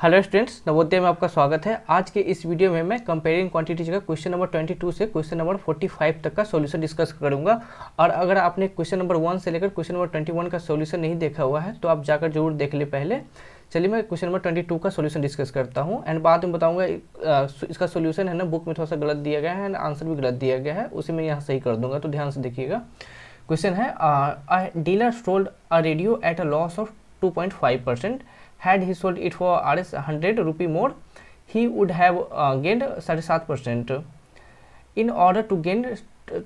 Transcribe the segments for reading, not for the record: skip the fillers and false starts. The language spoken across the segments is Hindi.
हेलो स्टूडेंट्स, नवोदय में आपका स्वागत है। आज के इस वीडियो में मैं कंपेयरिंग क्वांटिटीज का क्वेश्चन नंबर 22 से क्वेश्चन नंबर 45 तक का सॉल्यूशन डिस्कस करूंगा। और अगर आपने क्वेश्चन नंबर 1 से लेकर क्वेश्चन नंबर 21 का सॉल्यूशन नहीं देखा हुआ है तो आप जाकर जरूर देख ले पहले। चलिए मैं क्वेश्चन नंबर 22 का सॉल्यूशन डिस्कस करता हूँ एंड बाद में बताऊँगा इसका सोल्यूशन है ना, बुक में थोड़ा सा गलत दिया गया है एंड आंसर भी गलत दिया गया है, उसे मैं यहाँ सही कर दूँगा, तो ध्यान से देखिएगा। क्वेश्चन है, अ dealer sold a radio at a loss of 2.5%. Had he sold it for Rs 100 rupee more, he would have gained 7%. In order to gain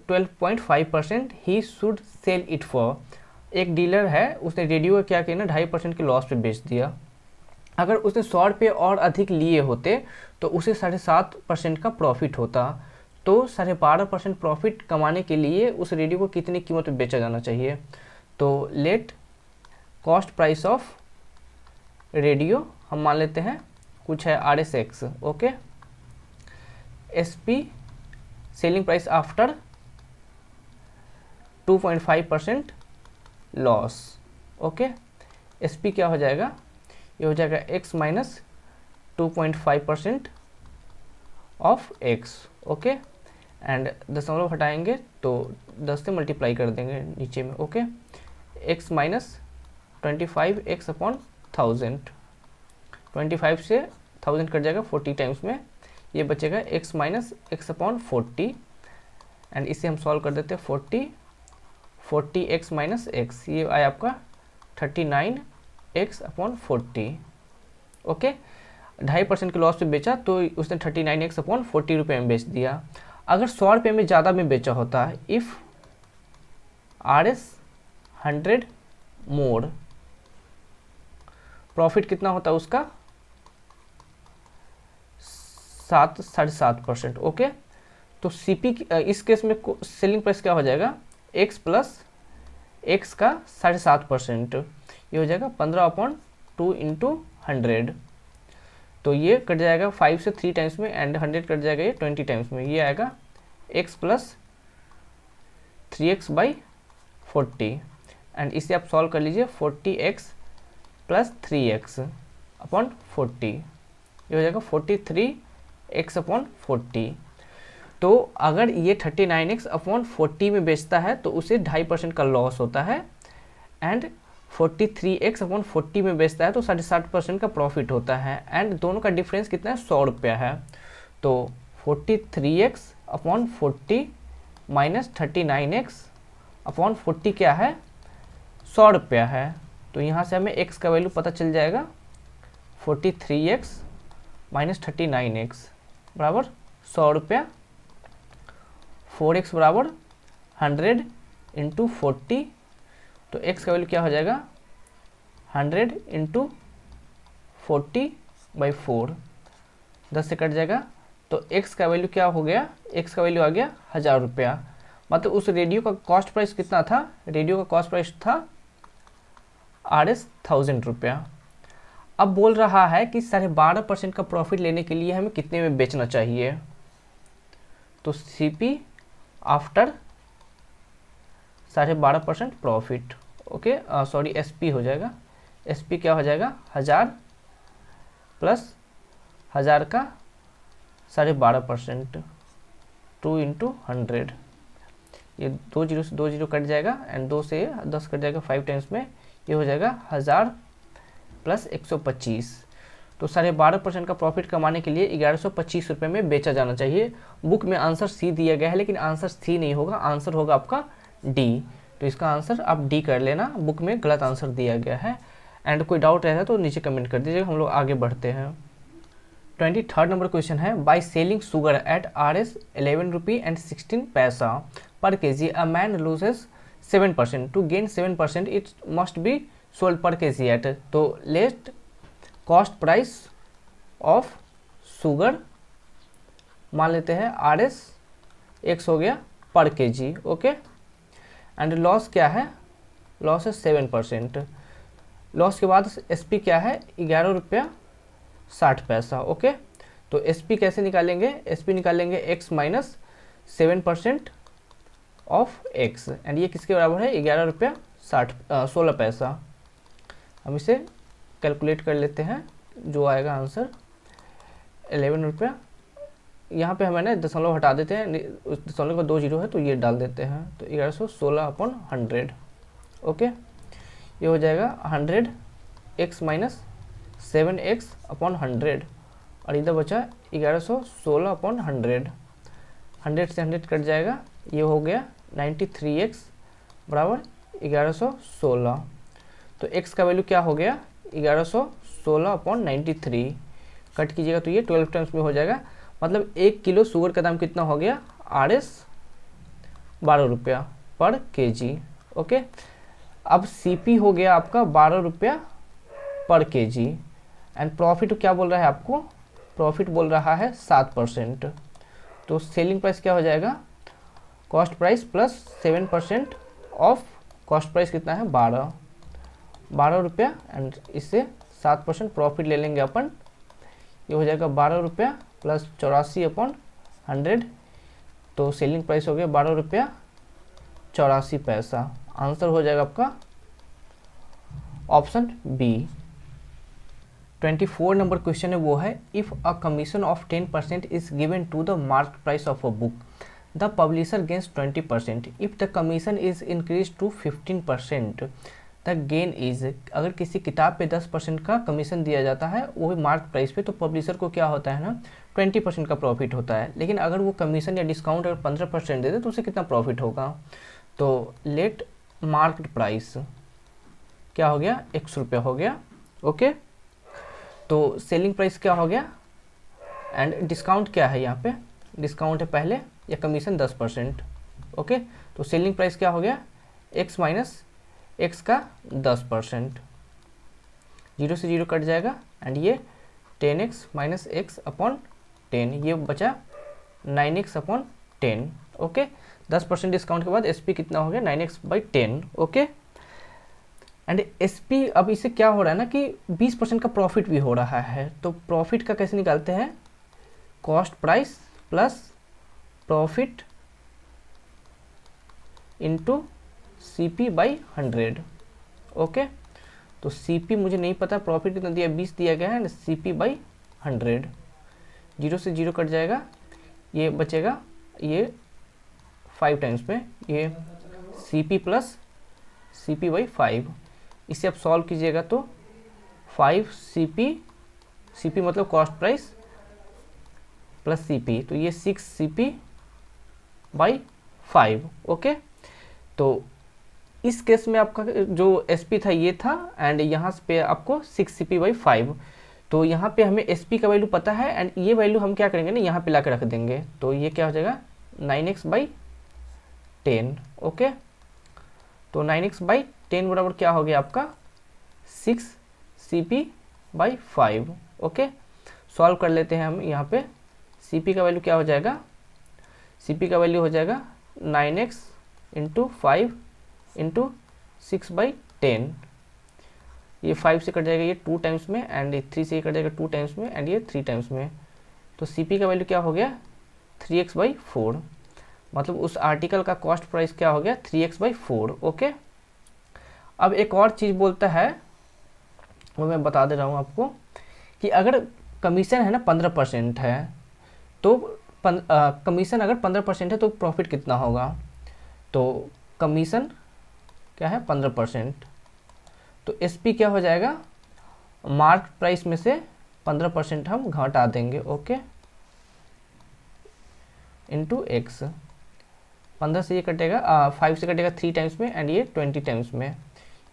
12.5%, he should sell it for. एक डीलर है, उसने रेडियो का क्या किया ना, 2.5% के लॉस पे बेच दिया। अगर उसने 100 रुपये और अधिक लिए होते तो उसे 7.5% का प्रॉफिट होता। तो 12.5% प्रॉफिट कमाने के लिए उस रेडियो को कितनी कीमत पे बेचा जाना चाहिए। तो let cost price of radio हम मान लेते हैं कुछ है RSX, okay. SP selling price after 2.5% loss, okay. SP क्या हो जाएगा, ये हो जाएगा X minus 2.5% of X, okay. And दशमलव हटाएंगे तो 10 से मल्टीप्लाई कर देंगे नीचे में, okay. X minus 25X upon 1000, 25 से 1000 कट जाएगा 40 टाइम्स में, ये बचेगा x minus x upon 40 and इसे हम सॉल्व कर देते हैं 40x माइनस एक्स, ये आया आपका 39x अपॉन 40, ओके। 2.5% के लॉस पे बेचा तो उसने 39x अपॉन 40 रुपये में बेच दिया। अगर 100 रुपये में ज़्यादा में बेचा होता, इफ़ Rs 100 मोर, प्रॉफिट कितना होता है उसका 7.5%, ओके। तो CP इस केस में सेलिंग प्राइस क्या हो जाएगा, X प्लस X का 7.5%, ये हो जाएगा 15/2 इंटू 100। तो ये कट जाएगा 5 से 3 टाइम्स में एंड 100 कट जाएगा ये 20 टाइम्स में, ये आएगा X प्लस 3x/40 एंड इसे आप सॉल्व कर लीजिए 40x प्लस 3x अपॉन 40, ये हो जाएगा 43x अपॉन 40। तो अगर ये 39x अपॉन 40 में बेचता है तो उसे 2.5% का लॉस होता है एंड 43x अपॉन 40 में बेचता है तो 7.5% का प्रॉफिट होता है एंड दोनों का डिफरेंस कितना है, 100 रुपया है। तो 43x upon 40 minus 39x upon 40 क्या है, 100 रुपया है। तो यहाँ से हमें x का वैल्यू पता चल जाएगा 43x माइनस 39x बराबर 100 रुपया, 4x बराबर 100 इंटू 40, तो x का वैल्यू क्या हो जाएगा 100 इंटू 40/4, 10 से कट जाएगा। तो x का वैल्यू क्या हो गया, x का वैल्यू आ गया 1000 रुपया। मतलब उस रेडियो का कॉस्ट प्राइस कितना था, रेडियो का कॉस्ट प्राइस था Rs 1000 रुपया। अब बोल रहा है कि 12.5% का प्रॉफिट लेने के लिए हमें कितने में बेचना चाहिए। तो CP after 12.5% profit, okay, sorry SP हो जाएगा, SP क्या हो जाएगा 1000 प्लस 1000 का 12.5%, 2 इंटू 100, ये 2 जीरो से 2 जीरो कट जाएगा एंड 2 से 10 कट जाएगा 5 टाइम्स में, ये हो जाएगा 1000 प्लस 125। तो 12.5% का प्रॉफिट कमाने के लिए 1125 रुपये में बेचा जाना चाहिए। बुक में आंसर C दिया गया है लेकिन आंसर C नहीं होगा, आंसर होगा आपका D। तो इसका आंसर आप D कर लेना, बुक में गलत आंसर दिया गया है। एंड कोई डाउट रहता है तो नीचे कमेंट कर दीजिएगा, हम लोग आगे बढ़ते हैं। 23rd नंबर क्वेश्चन है, by selling sugar at Rs 11 rupee and 16 paisa per kg a man loses 7%, to gain 7% it must be sold per kg at. तो let cost price of sugar मान लेते हैं Rs X हो गया पर kg, ओके। एंड लॉस क्या है, लॉस है 7%। लॉस के बाद SP क्या है 11 रुपया 60 पैसा, ओके। तो SP कैसे निकालेंगे, SP निकालेंगे X minus 7% of X and ये किसके बराबर है 11 रुपया 16 पैसा। हम इसे कैलकुलेट कर लेते हैं, जो आएगा आंसर 11 रुपया। यहाँ पे हमें ना दशमलव हटा देते हैं, उस दशमलव का 2 जीरो है तो ये डाल देते हैं, तो 1116/100। ओके, ये हो जाएगा 100x माइनस 7x/100 और इधर बचा 1116/100। 100 से 100 कट जाएगा, ये हो गया 93x बराबर 1116। तो x का वैल्यू क्या हो गया 1116/93। कट कीजिएगा तो ये 12 टाइम्स में हो जाएगा, मतलब 1 किलो शुगर का दाम कितना हो गया RS 12 रुपया पर kg। ओके, अब CP हो गया आपका 12 रुपया पर kg एंड प्रॉफिट क्या बोल रहा है आपको, प्रॉफिट बोल रहा है 7%। तो सेलिंग प्राइस क्या हो जाएगा, cost price plus 7% of cost price कितना है 12 रुपया एंड इससे 7% प्रॉफिट ले लेंगे अपन। ये हो जाएगा 12 रुपया प्लस 84/100, तो सेलिंग प्राइस हो गया 12 रुपया 84 पैसा। आंसर हो जाएगा आपका ऑप्शन बी। 24 नंबर क्वेश्चन है वो है, if a commission of 10% is given to the market price of a book, the publisher gains 20%। If the commission is increase to 15%, the gain is. अगर किसी किताब पे 10% का कमीशन दिया जाता है वो भी मार्केट प्राइस पे, तो पब्लिशर को क्या होता है ना 20% का प्रॉफिट होता है। लेकिन अगर वो कमीशन या डिस्काउंट अगर 15% दे दे तो उसे कितना प्रॉफिट होगा। तो लेट मार्केट प्राइस क्या हो गया 100 रुपया हो गया। ओके, तो सेलिंग प्राइस क्या हो गया एंड डिस्काउंट क्या है, यहाँ पे डिस्काउंट है पहले या कमीशन 10%। ओके, तो सेलिंग प्राइस क्या हो गया x माइनस x का 10%, 0 से 0 कट जाएगा एंड ये 10x माइनस x/10, ये बचा 9x/10। ओके, 10% डिस्काउंट के बाद SP कितना हो गया 9x/10। ओके, एंड SP अब इससे क्या हो रहा है ना कि 20% का प्रॉफिट भी हो रहा है। तो प्रॉफिट का कैसे निकालते हैं, cost price plus profit into CP/100। Okay, तो CP मुझे नहीं पता प्रॉफिट कितना दिया, 20 दिया गया है एंड CP/100, 0 से 0 कट जाएगा, ये बचेगा ये 5 टाइम्स में, ये CP प्लस CP/5। इसे आप सॉल्व कीजिएगा तो 5CP मतलब कॉस्ट प्राइस प्लस CP, तो ये 6CP/5। ओके, तो इस केस में आपका जो SP था ये था एंड यहाँ पे आपको 6CP/5। तो यहाँ पे हमें SP का वैल्यू पता है एंड ये वैल्यू हम क्या करेंगे ना यहाँ पे ला के रख देंगे, तो ये क्या हो जाएगा 9x/10। ओके, तो 9x/10 बराबर क्या हो गया आपका 6CP/5। ओके, सॉल्व कर लेते हैं हम। यहाँ पे CP का वैल्यू क्या हो जाएगा, CP का वैल्यू हो जाएगा 9x इंटू 5 इंटू 6/10, ये 5 से कट जाएगा ये 2 टाइम्स में एंड 3 से कट जाएगा 2 टाइम्स में एंड ये 3 टाइम्स में। तो CP का वैल्यू क्या हो गया 3x/4, मतलब उस आर्टिकल का कॉस्ट प्राइस क्या हो गया 3x/4। ओके, अब एक और चीज़ बोलता है वो मैं बता दे रहा हूँ आपको कि अगर कमीशन है ना 15% है, तो कमीशन अगर 15% है तो प्रॉफिट कितना होगा, तो कमीशन क्या है 15%, तो SP क्या हो जाएगा मार्केट प्राइस में से 15% हम घटा देंगे। ओके, इंटू x, 15 से ये कटेगा 5 से कटेगा 3 टाइम्स में एंड ये 20 टाइम्स में,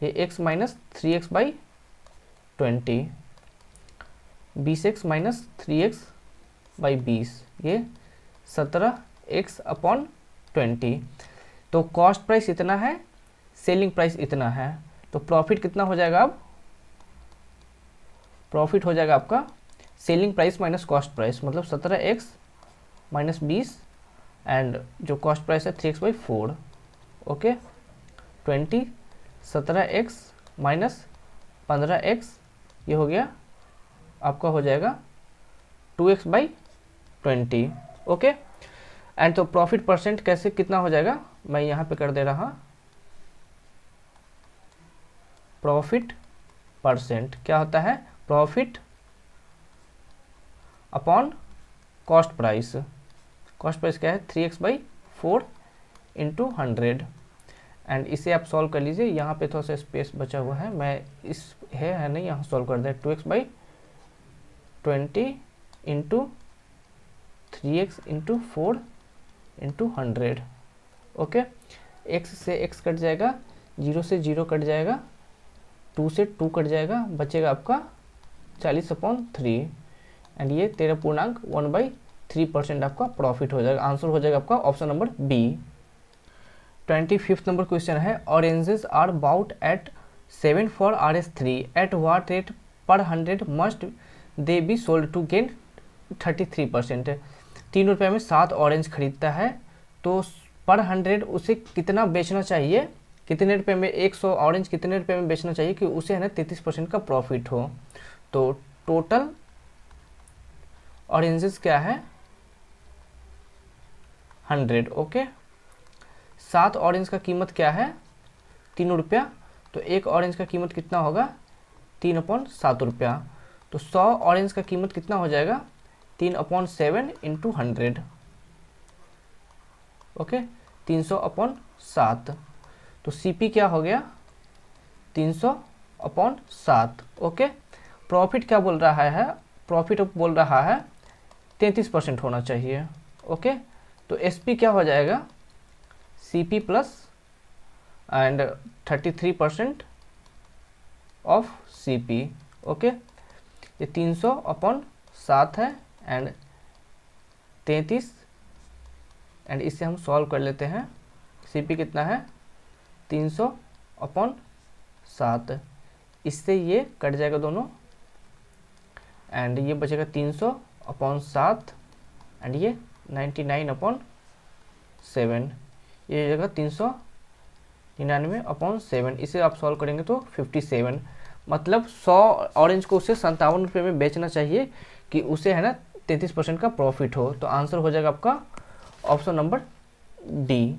ये x minus 3x/20, 20x minus 3x/20, ये 17x/20। तो कॉस्ट प्राइस इतना है, सेलिंग प्राइस इतना है, तो प्रॉफिट कितना हो जाएगा, अब प्रॉफिट हो जाएगा आपका selling price minus cost price, मतलब 17x माइनस 20 एंड जो कॉस्ट प्राइस है 3x/4। Okay, 20, 17x minus 15x, ये हो गया आपका हो जाएगा 2x/20। ओके, एंड तो प्रॉफिट परसेंट कैसे कितना हो जाएगा, मैं यहाँ पे कर दे रहा, प्रॉफिट परसेंट क्या होता है, profit upon cost price. Cost price क्या है 3x/4 इंटू 100। एंड इसे आप सॉल्व कर लीजिए। यहाँ पे थोड़ा सा स्पेस बचा हुआ है, मैं इस है नहीं, यहाँ सॉल्व कर दें। 2x/20 into 3x into 4 into 100। Okay, x से x कट जाएगा, 0 से 0 कट जाएगा, 2 से 2 कट जाएगा, बचेगा आपका 40/3। एंड ये 13.1/3% आपका प्रॉफिट हो जाएगा। आंसर हो जाएगा आपका option number B. 25th number question है, oranges are bought at 7 for RS3 at what rate per 100 must they be sold to gain 33%। 3 रुपये में 7 ऑरेंज खरीदता है, तो पर 100 उसे कितना बेचना चाहिए, कितने रुपये में 100 ऑरेंज कितने रुपये में बेचना चाहिए कि उसे है ना 33% का प्रॉफिट हो। तो टोटल ऑरेंजेस क्या है 100। ओके, 7 ऑरेंज का कीमत क्या है 3 रुपया, तो एक ऑरेंज का कीमत कितना होगा 3/7 रुपया। तो 100 ऑरेंज का कीमत कितना हो जाएगा 3/7 इंटू 100। ओके, 300/7। तो CP क्या हो गया 300/7। ओके, प्रॉफिट क्या बोल रहा है, प्रॉफिट बोल रहा है 33% होना चाहिए। ओके, तो SP क्या हो जाएगा CP plus and 33% of CP। Okay, ये 300/7 है एंड 33, एंड इसे हम सॉल्व कर लेते हैं। CP कितना है 300/7, इससे ये कट जाएगा दोनों, एंड ये बचेगा 300/7 एंड ये 99/7, ये जगह 399/7। इसे आप सॉल्व करेंगे तो 57, मतलब 100 ऑरेंज को उसे 57 रुपये में बेचना चाहिए कि उसे है ना 33% का प्रॉफिट हो। तो आंसर हो जाएगा आपका option number D.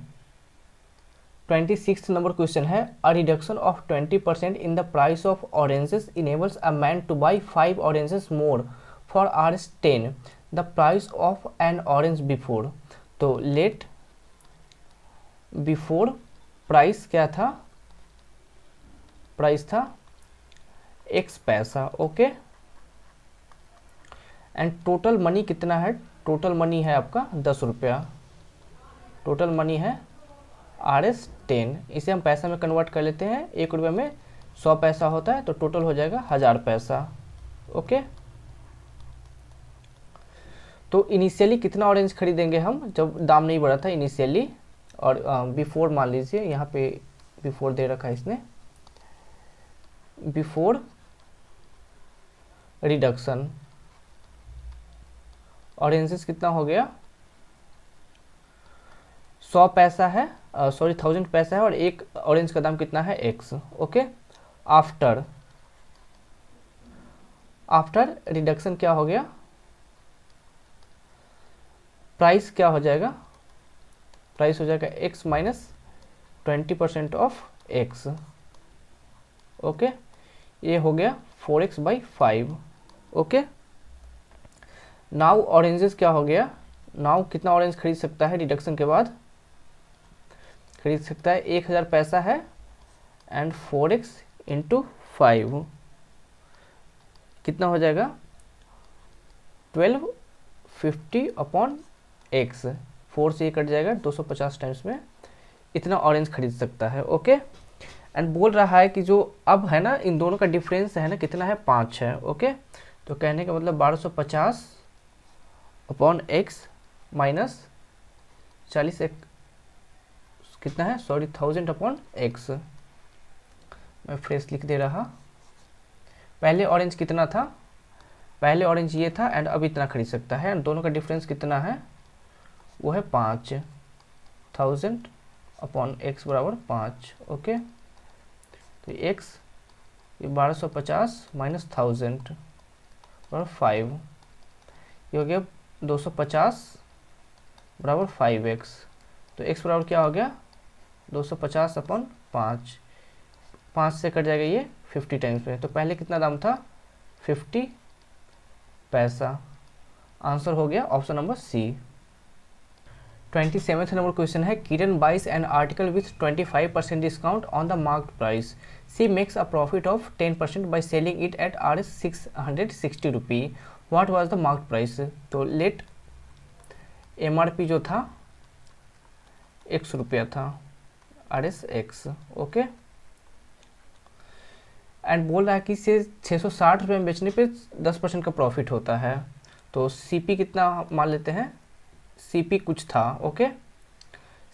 26th number question है, a reduction of 20% in the price of oranges enables a man to buy 5 oranges more for RS10 the price of an orange before. तो लेट बिफोर प्राइस क्या था, प्राइस था x पैसा। ओके, एंड टोटल मनी कितना है, टोटल मनी है आपका 10 रुपया, टोटल मनी है RS10। इसे हम पैसा में कन्वर्ट कर लेते हैं, 1 रुपये में 100 पैसा होता है, तो टोटल हो जाएगा 1000 पैसा। ओके, तो इनिशियली कितना ऑरेंज खरीदेंगे हम जब दाम नहीं बढ़ा था इनिशियली, और बिफोर मान लीजिए, यहाँ पे बिफोर दे रखा है इसने, बिफोर रिडक्शन ऑरेंजेस कितना हो गया 100 पैसा है, सॉरी 1000 पैसा है, और एक ऑरेंज का दाम कितना है x। ओके, आफ्टर रिडक्शन क्या हो गया, प्राइस क्या हो जाएगा, प्राइस हो जाएगा x minus 20% of x। Okay, ये हो गया 4x/5। ओके, नाउ ऑरेंजेस क्या हो गया, नाउ कितना ऑरेंज खरीद सकता है डिडक्शन के बाद, खरीद सकता है 1000 पैसा है एंड 4x इंटू 5 कितना हो जाएगा 1250/x। 4 से ये कट जाएगा, 250 टाइम्स में इतना ऑरेंज खरीद सकता है। ओके, एंड बोल रहा है कि जो अब है ना इन दोनों का डिफरेंस है ना कितना है 5 है। ओके, तो कहने का मतलब 1250/x माइनस 40 कितना है, सॉरी 1000/x। मैं फ्रेश लिख दे रहा, पहले ऑरेंज कितना था, पहले ऑरेंज ये था एंड अब इतना खरीद सकता है, एंड दोनों का डिफरेंस कितना है वो है 5, 1000/x बराबर 5। ओके, तो x ये 1250 माइनस 1000 बराबर 5, ये हो गया 250 बराबर 5x। तो x बराबर क्या हो गया 250/5, 5 से कट जाएगा ये 50 टाइम्स पे। तो पहले कितना दाम था 50 पैसा, आंसर हो गया option number C. 27th number question है, Kiran buys an article with 25% discount on the marked price, she makes a profit of 10% by selling it at Rs 660 rupee, what was the marked price. तो लेट MRP जो था X रुपया था, Rs X, ओके। एंड बोल रहा है कि इसे 660 रुपये में बेचने पे 10% का प्रॉफिट होता है। तो CP कितना मान लेते हैं, CP कुछ था, ओके,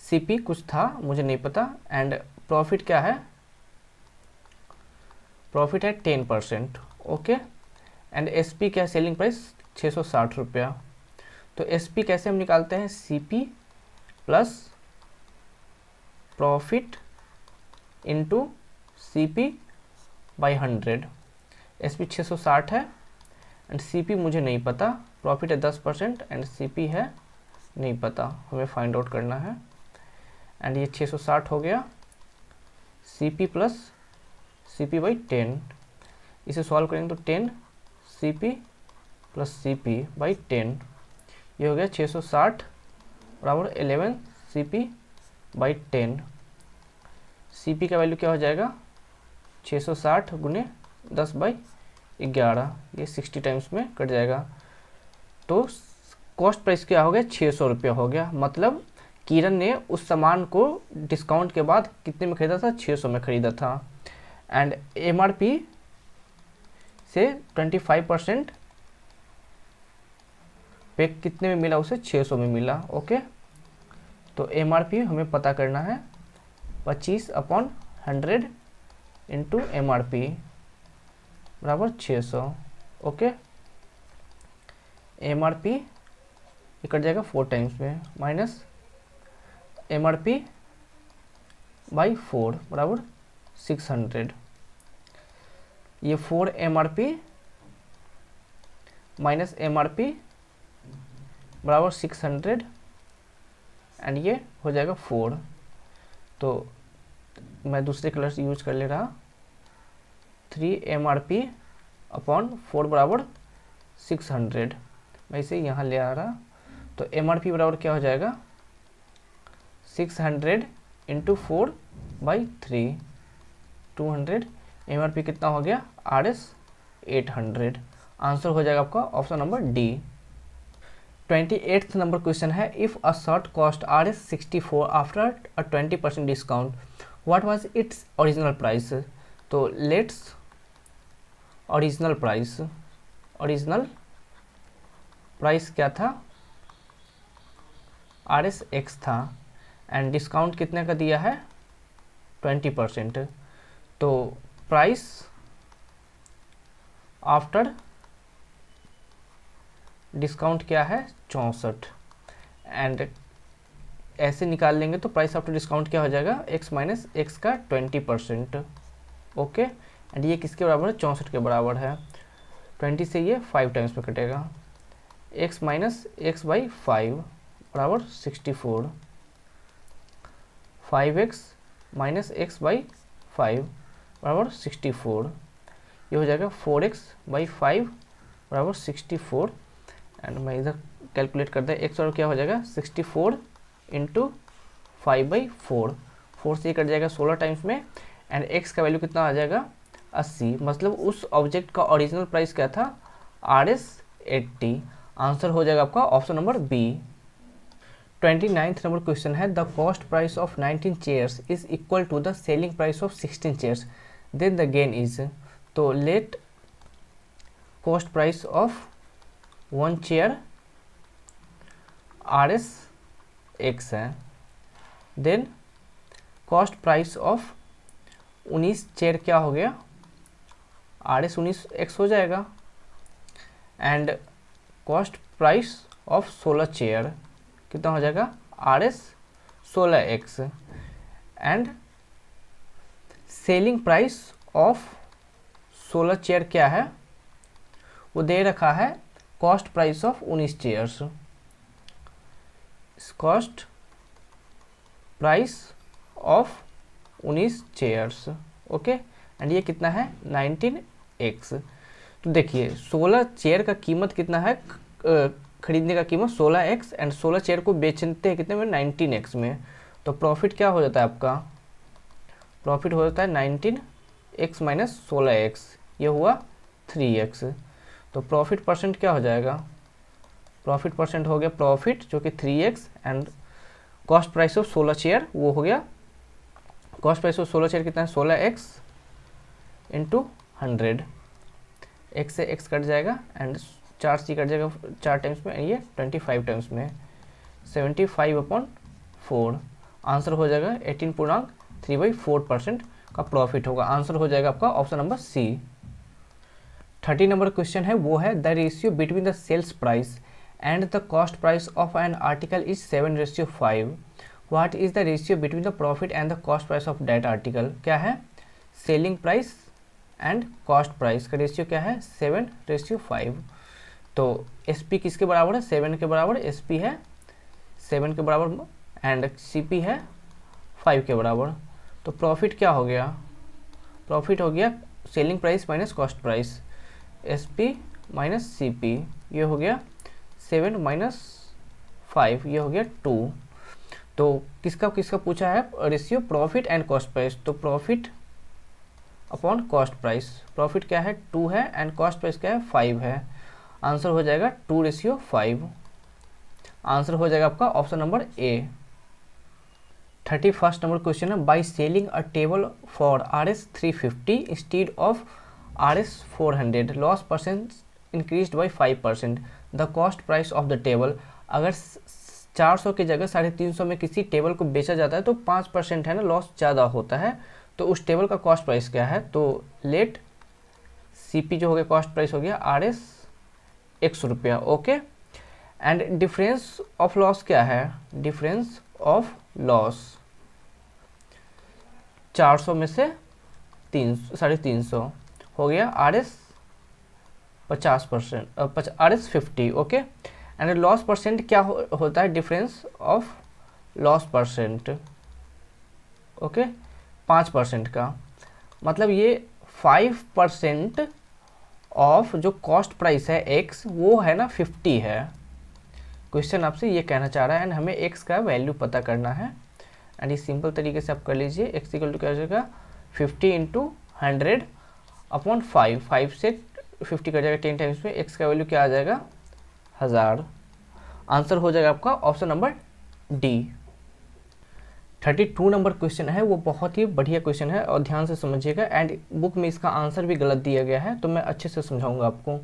CP कुछ था, मुझे नहीं पता। एंड प्रॉफिट क्या है, प्रॉफिट है 10%, ओके। एंड SP क्या है, सेलिंग प्राइस 660 रुपया। तो SP कैसे हम निकालते हैं, CP plus profit into CP by 100। SP 660 है एंड CP मुझे नहीं पता, प्रॉफिट है 10% एंड CP है नहीं पता, हमें फाइंड आउट करना है। एंड ये 660 हो गया, CP प्लस CP बाई 10, इसे सॉल्व करेंगे तो 10 CP प्लस CP बाई 10, ये हो गया 660 बराबर 11 CP बाई 10। CP का वैल्यू क्या हो जाएगा, 660 गुने 10 बाई 11, ये 60 टाइम्स में कट जाएगा। तो कॉस्ट प्राइस क्या हो गया, 600 रुपया हो गया। मतलब किरण ने उस सामान को डिस्काउंट के बाद कितने में खरीदा था, 600 में खरीदा था। एंड MRP से 25% पे कितने में मिला, उसे 600 में मिला, ओके। तो MRP हमें पता करना है 25/100 इंटू MRP बराबर 600, ओके। MRP कट जाएगा 4 टाइम्स में, माइनस MRP बाई 4 बराबर 600, ये 4 MRP माइनस MRP बराबर 600 एंड ये हो जाएगा 4। तो मैं दूसरे कलर से यूज कर ले रहा, 3 MRP अपॉन 4 बराबर 600, मैं इसे यहाँ ले आ रहा। तो MRP बराबर क्या हो जाएगा, 600 इंटू 4 बाई 3, 200। MRP कितना हो गया, Rs 800। आंसर हो जाएगा आपका option number D. 28th number question है, if a shirt cost Rs 64 after a 20% discount, what was its original price. तो लेट्स ओरिजिनल प्राइस क्या था, Rs X था एंड डिस्काउंट कितने का दिया है, 20%। तो प्राइस आफ्टर डिस्काउंट क्या है, 64। एंड ऐसे निकाल लेंगे तो प्राइस आफ्टर डिस्काउंट क्या हो जाएगा, X माइनस X का 20%, ओके। एंड ये किसके बराबर है, 64 के बराबर है। 20 से ये 5 टाइम्स में कटेगा, X माइनस X बाई 5 बराबर 64, 5x माइनस x बाई 5 बराबर 64, ये हो जाएगा 4x बाई 5 बराबर 64। एंड मैं इधर कैलकुलेट करते हैं, x और क्या हो जाएगा, 64 इंटू 5/4, 4 से कट जाएगा 16 टाइम्स में। एंड x का वैल्यू कितना आ जाएगा, 80। मतलब उस ऑब्जेक्ट का ओरिजिनल प्राइस क्या था, Rs 80। आंसर हो जाएगा आपका option number B. 29th number question है, the cost price of 19 chairs is equal to the selling price of 16 chairs, then the gain is. तो let cost price of 1 chair Rs X है, then cost price of 19 chair क्या हो गया, Rs 19 X हो जाएगा। And cost price of 16 chair कितना हो जाएगा, Rs 16x। And selling price of 16 chair क्या है, वो दे रखा है cost price of 19 chairs, cost price of 19 chairs, okay. And ये कितना है, 19x। तो देखिए 16 चेयर का कीमत कितना है, खरीदने का कीमत 16x एंड 16 चेयर को बेचते हैं कितने में 19x में। तो प्रॉफिट क्या हो जाता है आपका, प्रॉफिट हो जाता है 19x माइनस 16x, ये हुआ 3x। तो प्रॉफिट परसेंट क्या हो जाएगा, प्रॉफिट परसेंट हो गया प्रॉफिट जो कि 3x and cost price of 16 chair वो हो गया, कॉस्ट प्राइस ऑफ 16 चेयर कितना है 16x इंटू 100, x से x कट जाएगा एंड 4c कट जाएगा 4 टाइम्स में, ये 25 टाइम्स में 75/4, आंसर हो जाएगा 18.3/4% का प्रॉफिट होगा। आंसर हो जाएगा आपका option number C. 30 number question है वो है the ratio between the sales price and the cost price of an article is 7:5। What is the ratio between the profit and the cost price of that article. क्या है, selling price and cost price का रेशियो क्या है 7:5। तो SP किसके बराबर है 7 के बराबर, SP है 7 के बराबर एंड CP है 5 के बराबर। तो प्रॉफिट क्या हो गया, प्रॉफिट हो गया selling price minus cost price, SP minus CP, ये हो गया 7 माइनस 5, ये हो गया 2। तो किसका किसका पूछा है ratio, profit and cost price. तो profit upon cost price, profit क्या है 2 है एंड कॉस्ट प्राइस क्या है 5 है, आंसर हो जाएगा 2:5। आंसर हो जाएगा आपका option number A. 31 number question है by selling a table for RS 350 instead of RS 400 loss percent increased by 5%, the cost price of the table. अगर 400 की जगह 350 में किसी टेबल को बेचा जाता है तो 5% है ना लॉस ज़्यादा होता है, तो उस टेबल का कॉस्ट प्राइस क्या है। तो लेट CP जो हो गया कॉस्ट प्राइस हो गया RS 100 रुपया, okay. And difference of loss क्या है, डिफरेंस ऑफ लॉस 400 में से 350 हो गया RS 50%, RS 50, okay. And loss percent क्या होता है, difference of loss percent, okay 5% का, मतलब ये 5% ऑफ जो कॉस्ट प्राइस है x वो है ना 50 है। क्वेश्चन आपसे ये कहना चाह रहा है एंड हमें x का वैल्यू पता करना है एंड ये सिंपल तरीके से आप कर लीजिए, x इक्वल टू क्या हो जाएगा 50 इंटू 100 अपॉन 5 से 50 कर जाएगा 10 टाइम्स में, x का वैल्यू क्या आ जाएगा 1000। आंसर हो जाएगा आपका option number D. 32 number question है वो बहुत ही बढ़िया क्वेश्चन है और ध्यान से समझिएगा एंड बुक में इसका आंसर भी गलत दिया गया है तो मैं अच्छे से समझाऊंगा आपको।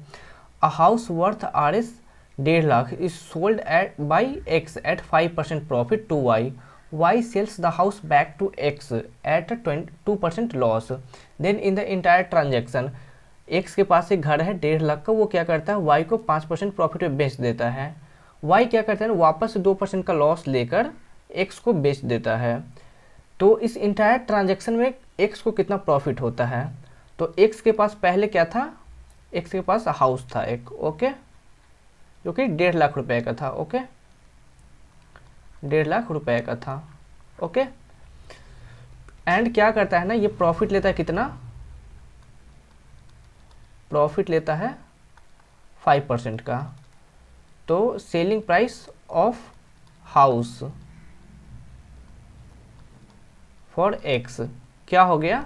A house worth RS 1.5 lakh is sold at by X at 5% profit to Y sells the house back to X at 2% loss, then in the entire transaction X के पास एक घर है 1.5 लाख का, वो क्या करता है Y को 5% प्रॉफिट में बेच देता है। Y क्या करता है वापस 2% का लॉस लेकर X को बेच देता है। तो इस इंटायर ट्रांजैक्शन में X को कितना प्रॉफिट होता है, तो X के पास पहले क्या था, X के पास हाउस था एक, ओके, जो कि 1.5 लाख रुपए का था, ओके 1.5 लाख रुपए का था, ओके। एंड क्या करता है ना ये प्रॉफिट लेता है कितना, प्रॉफिट लेता है 5% का। तो selling price of house for X क्या हो गया,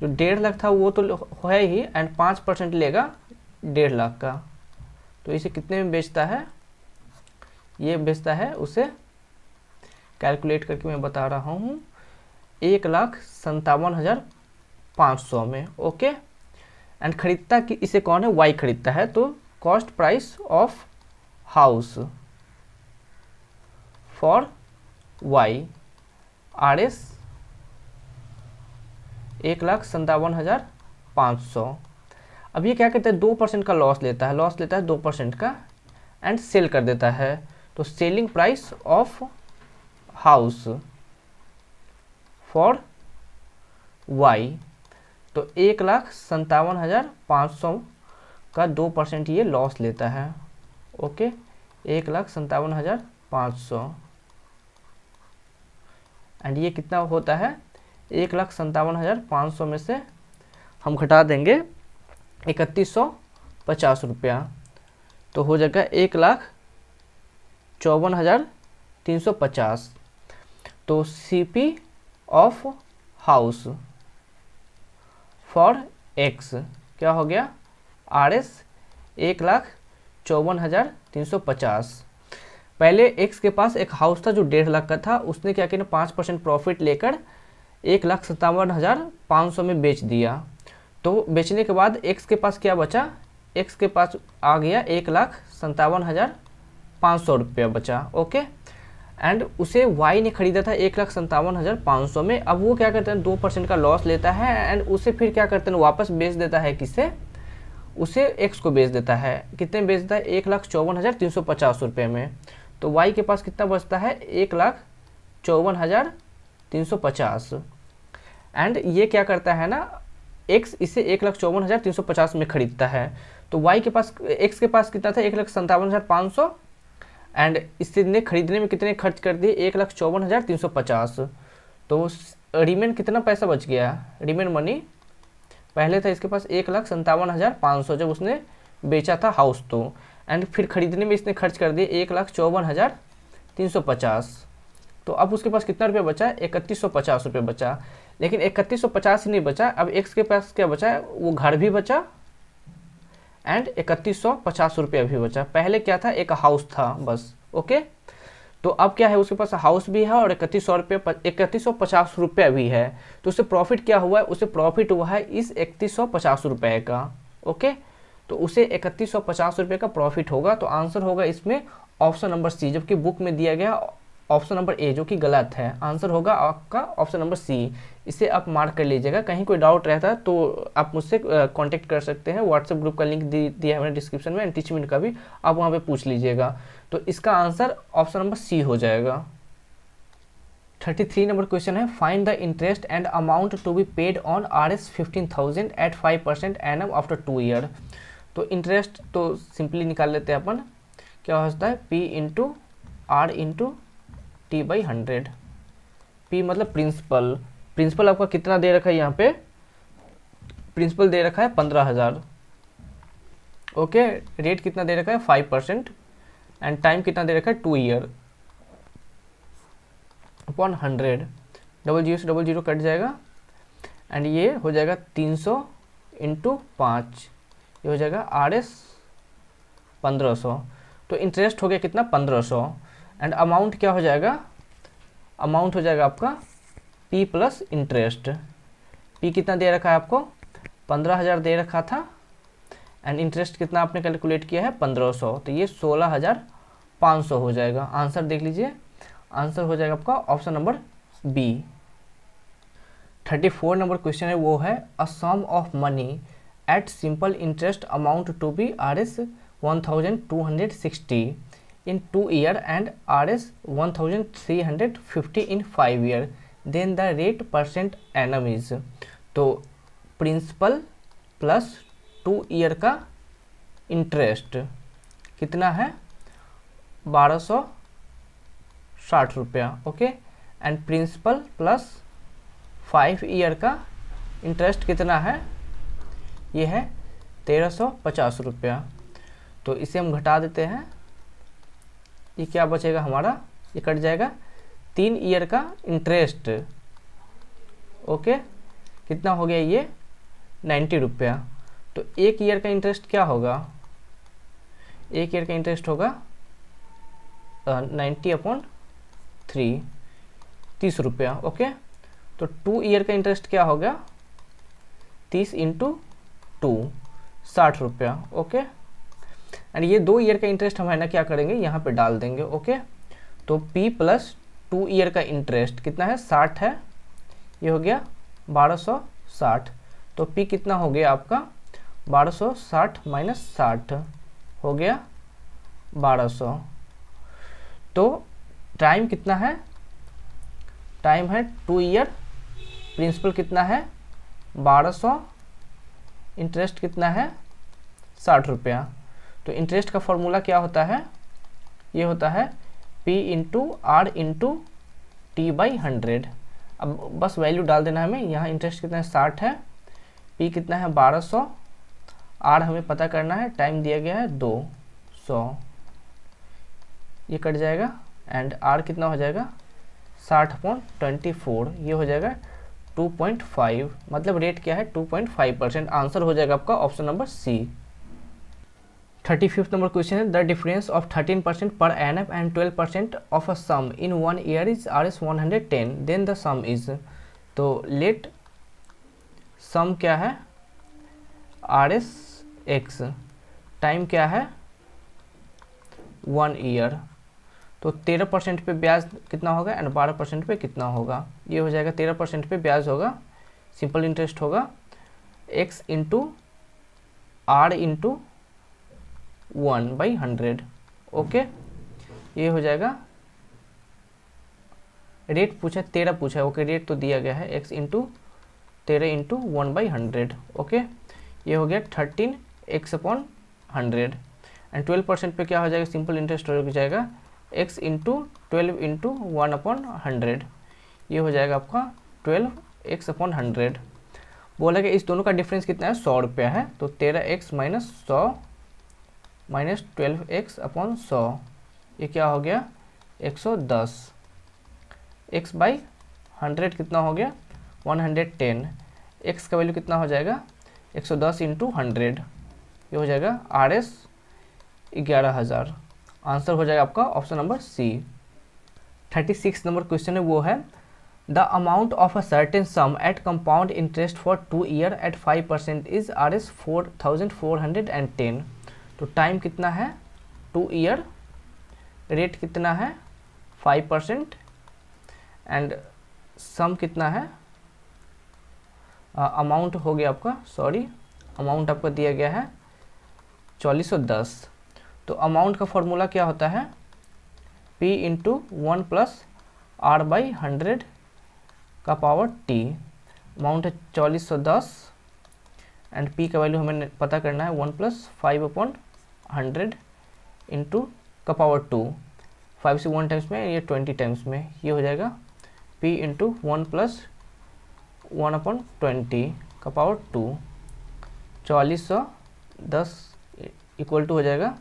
जो 1.5 लाख था वो तो है ही एंड 5% लेगा 1.5 लाख का, तो इसे कितने में बेचता है, ये बेचता है उसे कैलकुलेट करके मैं बता रहा हूँ 1,57,500 में, ओके। एंड खरीदता कि इसे कौन है, Y खरीदता है। तो cost price of house for Y RS 1,57,500। अब ये क्या करता है 2% का लॉस लेता है 2% का एंड सेल कर देता है। तो selling price of house for Y, तो 1,57,500 का 2% ये लॉस लेता है, ओके 1,57,500 एंड ये कितना होता है 1,57,500 में से हम घटा देंगे 3,150 रुपया, तो हो जाएगा 1,54,350। तो CP of house for x क्या हो गया, RS 1,54,350। पहले एक्स के पास एक हाउस था जो 1.5 लाख का था, उसने क्या किया, 5% प्रॉफिट लेकर 1,57,500 में बेच दिया। तो बेचने के बाद एक्स के पास क्या बचा, एक्स के पास आ गया 1,57,500 रुपया बचा। ओके, एंड उसे वाई ने खरीदा था 1,57,500 में। अब वो क्या करते हैं, 2% का लॉस लेता है एंड उसे फिर क्या करते हैं, वापस बेच देता है, किससे, उसे एक्स को बेच देता है। कितने में बेचता है, 1,54,350 रुपये में। तो वाई के पास कितना बचता है, 1,54,350। एंड ये क्या करता है ना, एक्स इसे 1,54,350 में खरीदता है। तो वाई के पास, एक्स के पास कितना था, 1,57,500 एंड इसने खरीदने में कितने खर्च कर दिए, 1,54,350। तो रिमेन कितना पैसा बच गया, रिमेन मनी पहले था इसके पास 1,57,500 जब उसने बेचा था हाउस, तो एंड फिर खरीदने में इसने खर्च कर दिए 1,54,350। तो अब उसके पास कितना रुपया बचा, 3,150 रुपये बचा। लेकिन 3,150 ही नहीं बचा, अब एक्स के पास क्या बचा है, वो घर भी बचा एंड 3,150 रुपया भी बचा। पहले क्या था, एक हाउस था बस। ओके, तो अब क्या है, उसके पास हाउस भी है और 3,150 रुपया भी है। तो उससे प्रॉफिट क्या हुआ है, उसे प्रॉफिट हुआ है इस 3,150 रुपये का। ओके, तो उसे 3,150 रुपये का प्रॉफिट होगा। तो आंसर होगा इसमें ऑप्शन नंबर सी, जबकि बुक में दिया गया ऑप्शन नंबर ए जो कि गलत है। आंसर होगा आपका ऑप्शन नंबर सी। इसे आप मार्क कर लीजिएगा। कहीं कोई डाउट रहता है तो आप मुझसे कांटेक्ट कर सकते हैं। व्हाट्सएप ग्रुप का लिंक दिया है मैंने डिस्क्रिप्शन में, एंड टीचमेंट का भी, आप वहाँ पे पूछ लीजिएगा। तो इसका आंसर ऑप्शन नंबर सी हो जाएगा। 33 नंबर क्वेश्चन है, find the interest and amount to be paid on RS 15,000 at 5% annum after 2 year. तो इंटरेस्ट तो सिंपली निकाल लेते हैं अपन, क्या होता है, P into R into T/100। P मतलब प्रिंसिपल। प्रिंसिपल आपका कितना दे रखा है, यहाँ पे प्रिंसिपल दे रखा है 15,000। ओके, रेट कितना दे रखा है, 5% एंड टाइम कितना दे रखा है, 2 ईयर अपॉन 100। 00 से 00 कट जाएगा एंड ये हो जाएगा 300 इंटू 5, ये हो जाएगा RS 1500। तो इंटरेस्ट हो गया कितना, 1500 एंड अमाउंट क्या हो जाएगा, अमाउंट हो जाएगा आपका P प्लस इंटरेस्ट। P कितना दे रखा है आपको, 15,000 दे रखा था एंड इंटरेस्ट कितना आपने कैलकुलेट किया है, 1500। तो ये 16,500 हो जाएगा। आंसर देख लीजिए, आंसर हो जाएगा आपका option number B. 34 number question है, वो है a sum of money at simple interest amount to be RS 1,260 in 2 year and RS 1,350 in 5 year, then the rate percent annum is। तो प्रिंसिपल प्लस 2 ईयर का इंटरेस्ट कितना है, 1,260 रुपया। Okay, and principal plus 5 year का इंटरेस्ट कितना है, ये है 1,350 रुपया। तो इसे हम घटा देते हैं, ये क्या बचेगा हमारा, ये कट जाएगा। 3 ईयर का इंटरेस्ट, ओके, कितना हो गया ये, 90 रुपया। तो 1 ईयर का इंटरेस्ट क्या होगा, 1 ईयर का इंटरेस्ट होगा 90/3, 30 रुपया। ओके, तो 2 ईयर का इंटरेस्ट क्या होगा, 30 इंटू 2, 60 रुपया। ओके, एंड ये 2 ईयर का इंटरेस्ट हम है ना क्या करेंगे, यहाँ पे डाल देंगे। ओके, तो P प्लस 2 ईयर का इंटरेस्ट कितना है, 60 है, ये हो गया 1,260। तो P कितना हो गया आपका, 1,260 माइनस 60 हो गया 1,200। तो टाइम कितना है, टाइम है 2 ईयर, प्रिंसिपल कितना है 1,200, इंटरेस्ट कितना है 60 रुपया। तो इंटरेस्ट का फॉर्मूला क्या होता है, ये होता है P into R into T/100। अब बस वैल्यू डाल देना हमें, यहाँ इंटरेस्ट कितना है 60 है, P कितना है 1,200, R हमें पता करना है, टाइम दिया गया है 2, 100, ये कट जाएगा एंड r कितना हो जाएगा 60/24, ये हो जाएगा 2.5, मतलब रेट क्या है 2.5%। आंसर हो जाएगा आपका option number C. 35th number question है, the difference of 13% per NF and 12% of a sum in 1 year is RS 110, then the sum is. तो लेट सम क्या है RS x, टाइम क्या है 1 ईयर। तो 13% पे ब्याज कितना होगा एंड 12% पे कितना होगा, ये हो जाएगा 13% पे ब्याज होगा, सिंपल इंटरेस्ट होगा x into R into 1/100। Okay, ये हो जाएगा, रेट पूछा 13 पूछा है, ओके रेट तो दिया गया है x इंटू 13 इंटू 1/100। ओके, ये हो गया 13x/100 एंड 12% पे क्या हो जाएगा, सिंपल इंटरेस्ट हो जाएगा x इंटू 12 इंटू 1/100, ये हो जाएगा आपका 12x/100। बोला कि इस दोनों का डिफरेंस कितना है 100 रुपया है, तो 13x माइनस 100 माइनस 12x/100, ये क्या हो गया 110। x/100 कितना हो गया 110, x का वैल्यू कितना हो जाएगा 110 इंटू 100, ये हो जाएगा RS 11,000। आंसर हो जाएगा आपका option number C. 36 number question है, वो है the amount of a certain sum at compound interest for 2 year at 5% is RS 4,410। तो टाइम कितना है 2 ईयर, रेट कितना है 5% एंड सम कितना है, अमाउंट हो गया आपका, सॉरी अमाउंट आपका दिया गया है 4410। तो अमाउंट का फॉर्मूला क्या होता है P इंटू 1 प्लस R/100 का पावर T। अमाउंट है 4410 एंड P का वैल्यू हमें पता करना है 1 प्लस 5/100 इंटू का पावर 2, 5 से 1 टाइम्स में, ये 20 टाइम्स में, ये हो जाएगा P इंटू 1 प्लस 1/20 का पावर 2। 4410 इक्वल टू हो जाएगा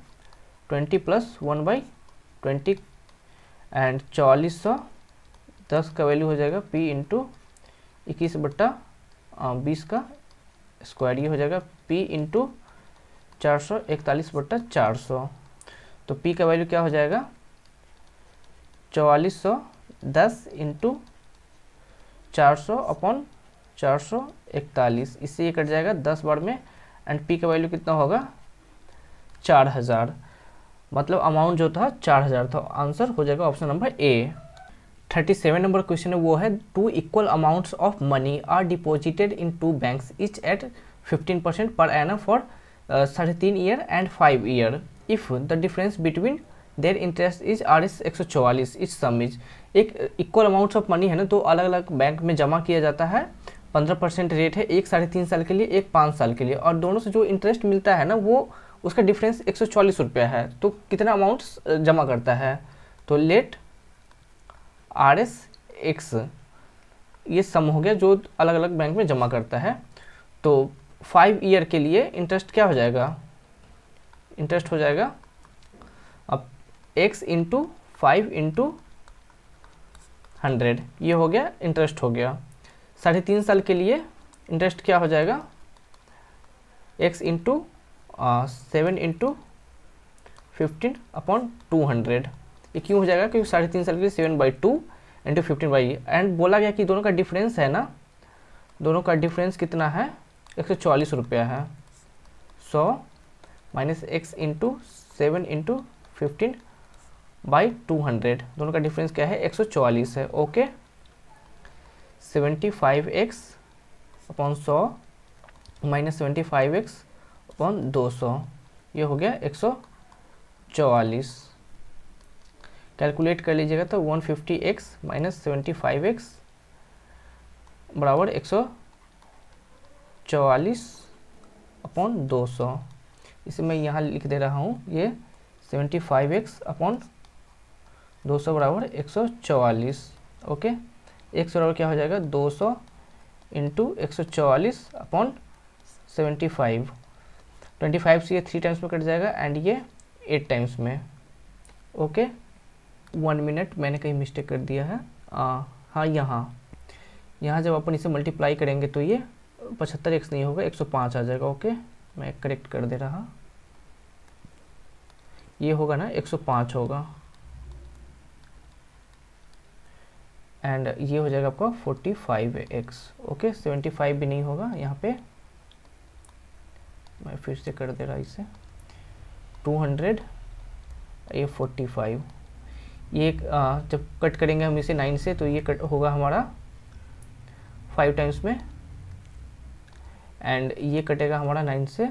20 प्लस 1/20 एंड 4410 का वैल्यू हो जाएगा P इंटू 21/20 का स्क्वायर, ये हो जाएगा P इंटू 441/400। तो P का वैल्यू क्या हो जाएगा 4410 इंटू 400/441, इससे ये कट जाएगा 10 बार में एंड P का वैल्यू कितना होगा 4000, मतलब अमाउंट जो था 4000 था। आंसर हो जाएगा option number A. 37 number question है, वो है 2 equal amounts of money are deposited in 2 banks each at 15% per annum for 13 year and 5 year if the difference between their interest is RS 144, each sum is. एक इक्वल अमाउंट्स ऑफ मनी है ना, तो अलग अलग बैंक में जमा किया जाता है, 15% रेट है, एक 3.5 साल के लिए, एक 5 साल के लिए, और दोनों से जो इंटरेस्ट मिलता है ना वो उसका डिफरेंस 144 रुपया है। तो कितना अमाउंट जमा करता है, तो लेट RS x, ये सम हो गया जो अलग अलग बैंक में जमा करता है। तो 5 ईयर के लिए इंटरेस्ट क्या हो जाएगा, इंटरेस्ट हो जाएगा अब x इंटू 5 इंटू 100, ये हो गया इंटरेस्ट हो गया। 3.5 साल के लिए इंटरेस्ट क्या हो जाएगा x इंटू 7 इंटू 15/200, ये क्यों हो जाएगा क्योंकि 3.5 साल के लिए 7/2 इंटू 15/, एंड बोला गया कि दोनों का डिफरेंस है ना, दोनों का डिफरेंस कितना है 144 रुपया है। 100 माइनस x इंटू 7 इंटू 15/200, दोनों का डिफरेंस क्या है 144 है। ओके, 75x/100 माइनस 75x/200, ये हो गया 144। कैलकुलेट कर लीजिएगा तो 150x माइनस 75x बराबर 144/200। इसे मैं यहाँ लिख दे रहा हूँ, ये 75x/200 बराबर 144। ओके, x बराबर क्या हो जाएगा 200 इंटू 144/75, 25 से ये 3 टाइम्स में कट जाएगा एंड ये 8 टाइम्स में। ओके 1 मिनट, मैंने कहीं मिस्टेक कर दिया है। हाँ यहाँ जब अपन इसे मल्टीप्लाई करेंगे तो ये 75x नहीं होगा, 105 आ जाएगा। ओके मैं करेक्ट कर दे रहा, ये होगा ना 105 होगा, एंड ये हो जाएगा आपका 45x। ओके 75 भी नहीं होगा, यहाँ पे मैं फिर से कर दे रहा इसे 200, ये 45, ये जब कट करेंगे हम इसे 9 से तो ये कट होगा हमारा 5 टाइम्स में, एंड ये कटेगा हमारा 9 से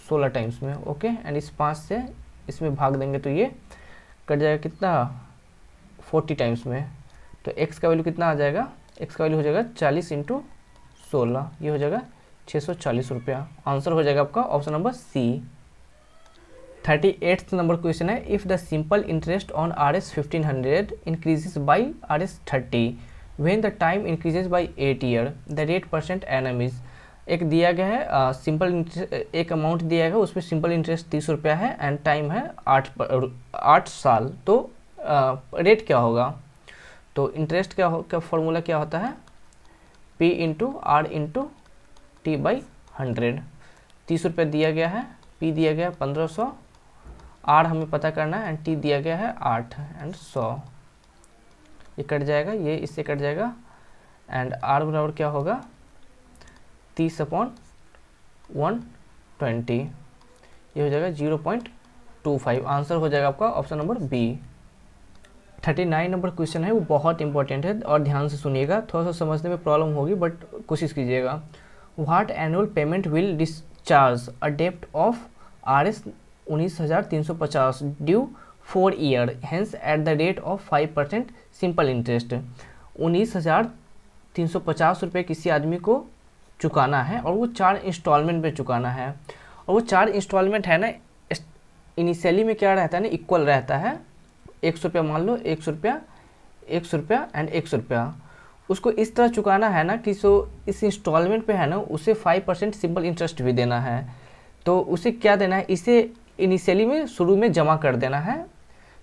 16 टाइम्स में। ओके एंड इस 5 से इसमें भाग देंगे तो ये कट जाएगा कितना 40 टाइम्स में। तो x का वैल्यू कितना आ जाएगा, x का वैल्यू हो जाएगा 40 × 16, ये हो जाएगा 640 रुपया। आंसर हो जाएगा आपका option number C. 38th number question है, if the simple interest on Rs 1500 increases by Rs 30 when the time increases by 8 year the rate % annum is. एक दिया गया है सिंपल एक अमाउंट दिया गया, उसमें सिंपल इंटरेस्ट 30 रुपया है एंड टाइम है 8 साल, तो रेट क्या होगा। तो इंटरेस्ट क्या फॉर्मूला क्या होता है, P × R × T/100। 30 रुपये दिया गया है, P दिया गया है 1500, R हमें पता करना है एंड T दिया गया है 8 एंड 100। ये कट जाएगा, ये इससे कट जाएगा एंड R बराबर क्या होगा 30/120, ये हो जाएगा 0.25। आंसर हो जाएगा आपका option number B. 39 number question है, वो बहुत इंपॉर्टेंट है और ध्यान से सुनिएगा, थोड़ा सा समझने में प्रॉब्लम होगी बट कोशिश कीजिएगा। What annual payment will discharge a डेप्ट of Rs 19,350 due 4 year hence at the rate of 5% simple interest. 19,350 रुपये किसी आदमी को चुकाना है और वो 4 इंस्टॉलमेंट में चुकाना है, और वो 4 इंस्टॉलमेंट है ना, इनिशियली में क्या रहता है ना, इक्वल रहता है। 100 रुपया मान लो, 100 रुपया, 100 रुपया एंड 100 रुपया। उसको इस तरह चुकाना है ना कि इस इंस्टॉलमेंट पे है ना उसे 5% सिंपल इंटरेस्ट भी देना है। तो उसे क्या देना है, इसे इनिशियली में शुरू में जमा कर देना है।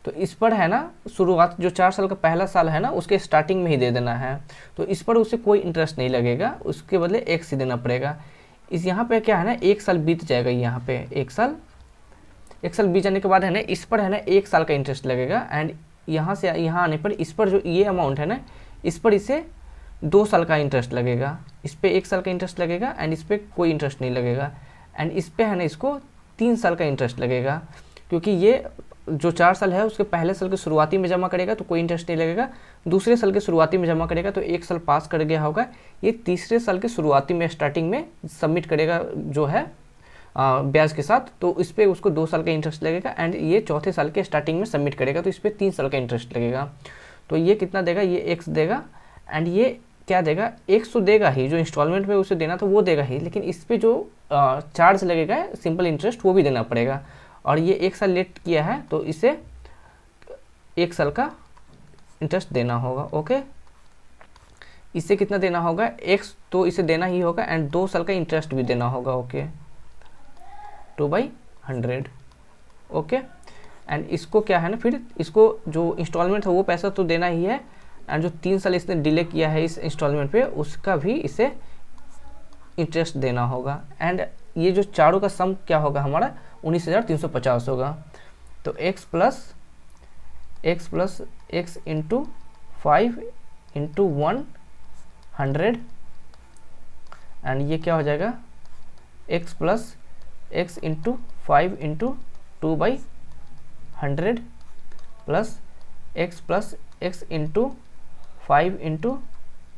तो इस पर है ना शुरुआत जो 4 साल का पहला साल है ना उसके स्टार्टिंग में ही दे देना है, तो इस पर उसे कोई इंटरेस्ट नहीं लगेगा, उसके बदले 1 से देना पड़ेगा। इस यहाँ पे क्या है ना 1 साल बीत जाएगा, यहाँ पे 1 साल बीत जाने के बाद है ना इस पर है ना 1 साल का इंटरेस्ट लगेगा, एंड यहाँ से यहाँ आने पर इस पर जो ये अमाउंट है ना इस पर इसे 2 साल का इंटरेस्ट लगेगा, इस पर 1 साल का इंटरेस्ट लगेगा एंड इस पर कोई इंटरेस्ट नहीं लगेगा, एंड इस पर है ना इसको 3 साल का इंटरेस्ट लगेगा, क्योंकि ये जो 4 साल है उसके पहले साल के शुरुआती में जमा करेगा तो कोई इंटरेस्ट नहीं लगेगा, दूसरे साल के शुरुआती में जमा करेगा तो 1 साल पास कर गया होगा, ये तीसरे साल के शुरुआती में स्टार्टिंग में सबमिट करेगा जो है ब्याज के साथ, तो इस पर उसको 2 साल का इंटरेस्ट लगेगा, एंड ये चौथे साल के स्टार्टिंग में सबमिट करेगा तो इस पर 3 साल का इंटरेस्ट लगेगा। तो ये कितना देगा, ये x देगा, एंड ये क्या देगा, 100 देगा ही, जो इंस्टॉलमेंट में उसे देना था वो देगा ही, लेकिन इस पर जो चार्ज लगेगा सिंपल इंटरेस्ट वो भी देना पड़ेगा, और ये 1 साल लेट किया है तो इसे 1 साल का इंटरेस्ट देना होगा। ओके इससे कितना देना होगा, x तो इसे देना ही होगा एंड 2 साल का इंटरेस्ट भी देना होगा। ओके 2/100। ओके एंड इसको क्या है ना, फिर इसको जो इंस्टॉलमेंट है वो पैसा तो देना ही है, एंड जो 3 साल इसने डिले किया है इस इंस्टॉलमेंट पे उसका भी इसे इंटरेस्ट देना होगा, एंड ये जो चारों का सम क्या होगा हमारा 19,350 होगा। तो x प्लस x × 5 × 100, एंड ये क्या हो जाएगा x plus x × 5 × 2/100 plus x × 5 ×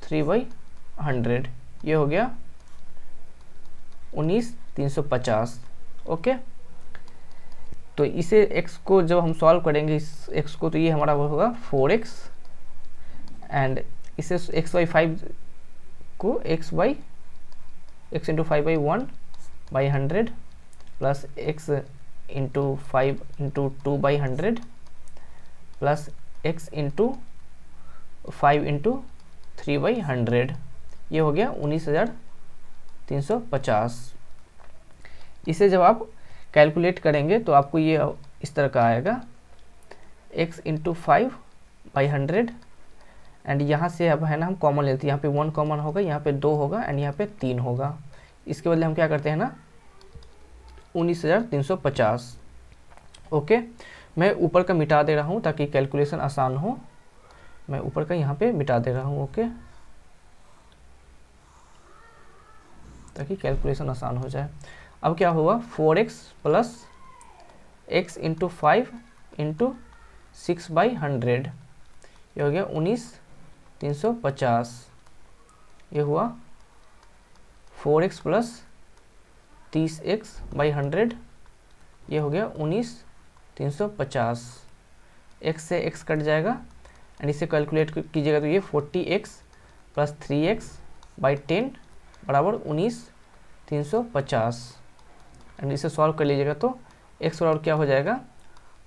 3/100, ये हो गया 19,350। ओके तो इसे x को जब हम सॉल्व करेंगे इस x को, तो ये हमारा होगा 4x, एंड इसे x/5 को x × 5/1/100 plus x × 5 × 2/100 plus x × 5 × 3/100, ये हो गया 19,350। इसे जब आप कैलकुलेट करेंगे तो आपको ये इस तरह का आएगा, x इंटू 5/100 एंड यहाँ से अब है ना हम कॉमन लेते हैं, यहाँ पे 1 कॉमन होगा, यहाँ पे 2 होगा एंड यहाँ पे 3 होगा। इसके बदले हम क्या करते हैं ना 19,350। ओके, मैं ऊपर का मिटा दे रहा हूँ ताकि कैलकुलेशन आसान हो। मैं ऊपर का यहाँ पे मिटा दे रहा हूँ, ओके, ताकि कैलकुलेशन आसान हो जाए। अब क्या हुआ 4x plus x into 5 into 6/100, ये हो गया 19,350। ये हुआ 4x प्लस 30x/100, ये हो गया 19,350। x से x कट जाएगा एंड इसे कैलकुलेट कीजिएगा तो ये 40x प्लस 3x/10 बराबर 19,350 एंड इसे सॉल्व कर लीजिएगा तो x बराबर क्या हो जाएगा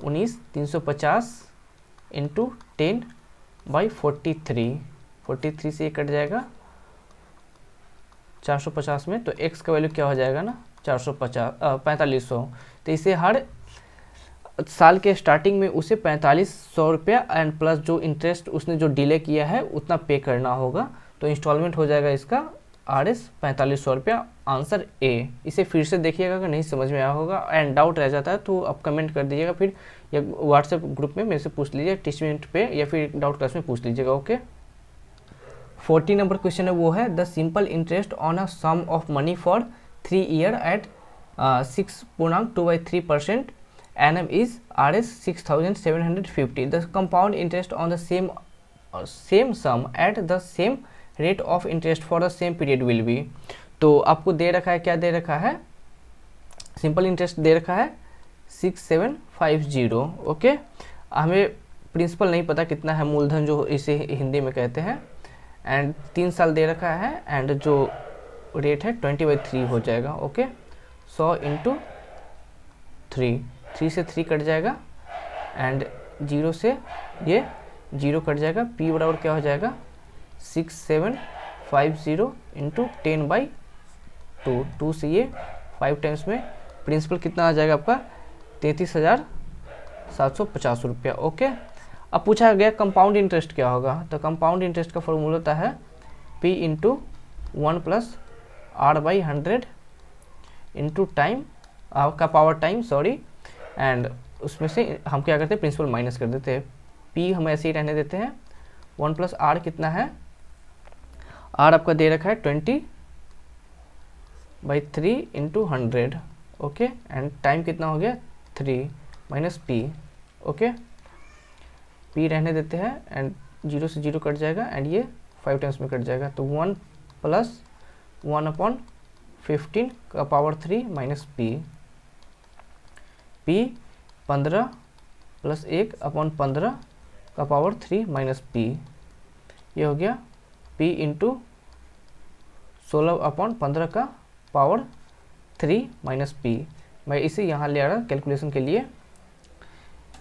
19,350 इंटू 10/43। 43 से ये कट जाएगा 450 में, तो x का वैल्यू क्या हो जाएगा ना 4500। तो इसे हर साल के स्टार्टिंग में उसे 4500 रुपया एंड प्लस जो इंटरेस्ट उसने जो डिले किया है उतना पे करना होगा। तो इंस्टॉलमेंट हो जाएगा इसका RS 4500 रुपया, आंसर ए। इसे फिर से देखिएगा अगर नहीं समझ में आया होगा एंड डाउट रह जाता है तो आप कमेंट कर दीजिएगा, फिर या व्हाट्सएप ग्रुप में मेरे से पूछ लीजिए, टीचमेंट पे या फिर डाउट क्लास में पूछ लीजिएगा। ओके, 40 नंबर क्वेश्चन है, वो है the simple interest on a sum of money for 3 year at 6.2/3% annum is Rs 6,750. The compound interest on the same sum at the same rate of interest for the same period will be. तो आपको दे रखा है, क्या दे रखा है, सिंपल इंटरेस्ट दे रखा है 6750। ओके, हमें प्रिंसिपल नहीं पता कितना है, मूलधन जो इसे हिंदी में कहते हैं, एंड 3 साल दे रखा है एंड जो रेट है 20/3 हो जाएगा। ओके, 100 इंटू 3 से 3 कट जाएगा एंड 0 से ये 0 कट जाएगा। P बराबर क्या हो जाएगा 6750 इंटू 10/2। 2 से ये 5 टाइम्स में प्रिंसिपल कितना आ जाएगा आपका 33,750 रुपया। ओके, अब पूछा गया कंपाउंड इंटरेस्ट क्या होगा, तो कंपाउंड इंटरेस्ट का फॉर्मूला होता है P into 1 plus R/100 into time का पावर टाइम, सॉरी, एंड उसमें से हम क्या करते हैं प्रिंसिपल माइनस कर देते हैं। P हम ऐसे ही रहने देते हैं। 1 प्लस R कितना है, R आपका दे रखा है 20/3 इंटू 100। ओके, एंड टाइम कितना हो गया 3 माइनस P। ओके, P रहने देते हैं एंड 0 से 0 कट जाएगा एंड ये 5 टाइम्स में कट जाएगा। तो 1 प्लस 1/15 का power 3 minus P। P 15 plus 1/15 का पावर 3 माइनस P। ये हो गया P इंटू 16/15 का पावर 3 माइनस P। मैं इसे यहाँ ले आ रहा कैलकुलेशन के लिए।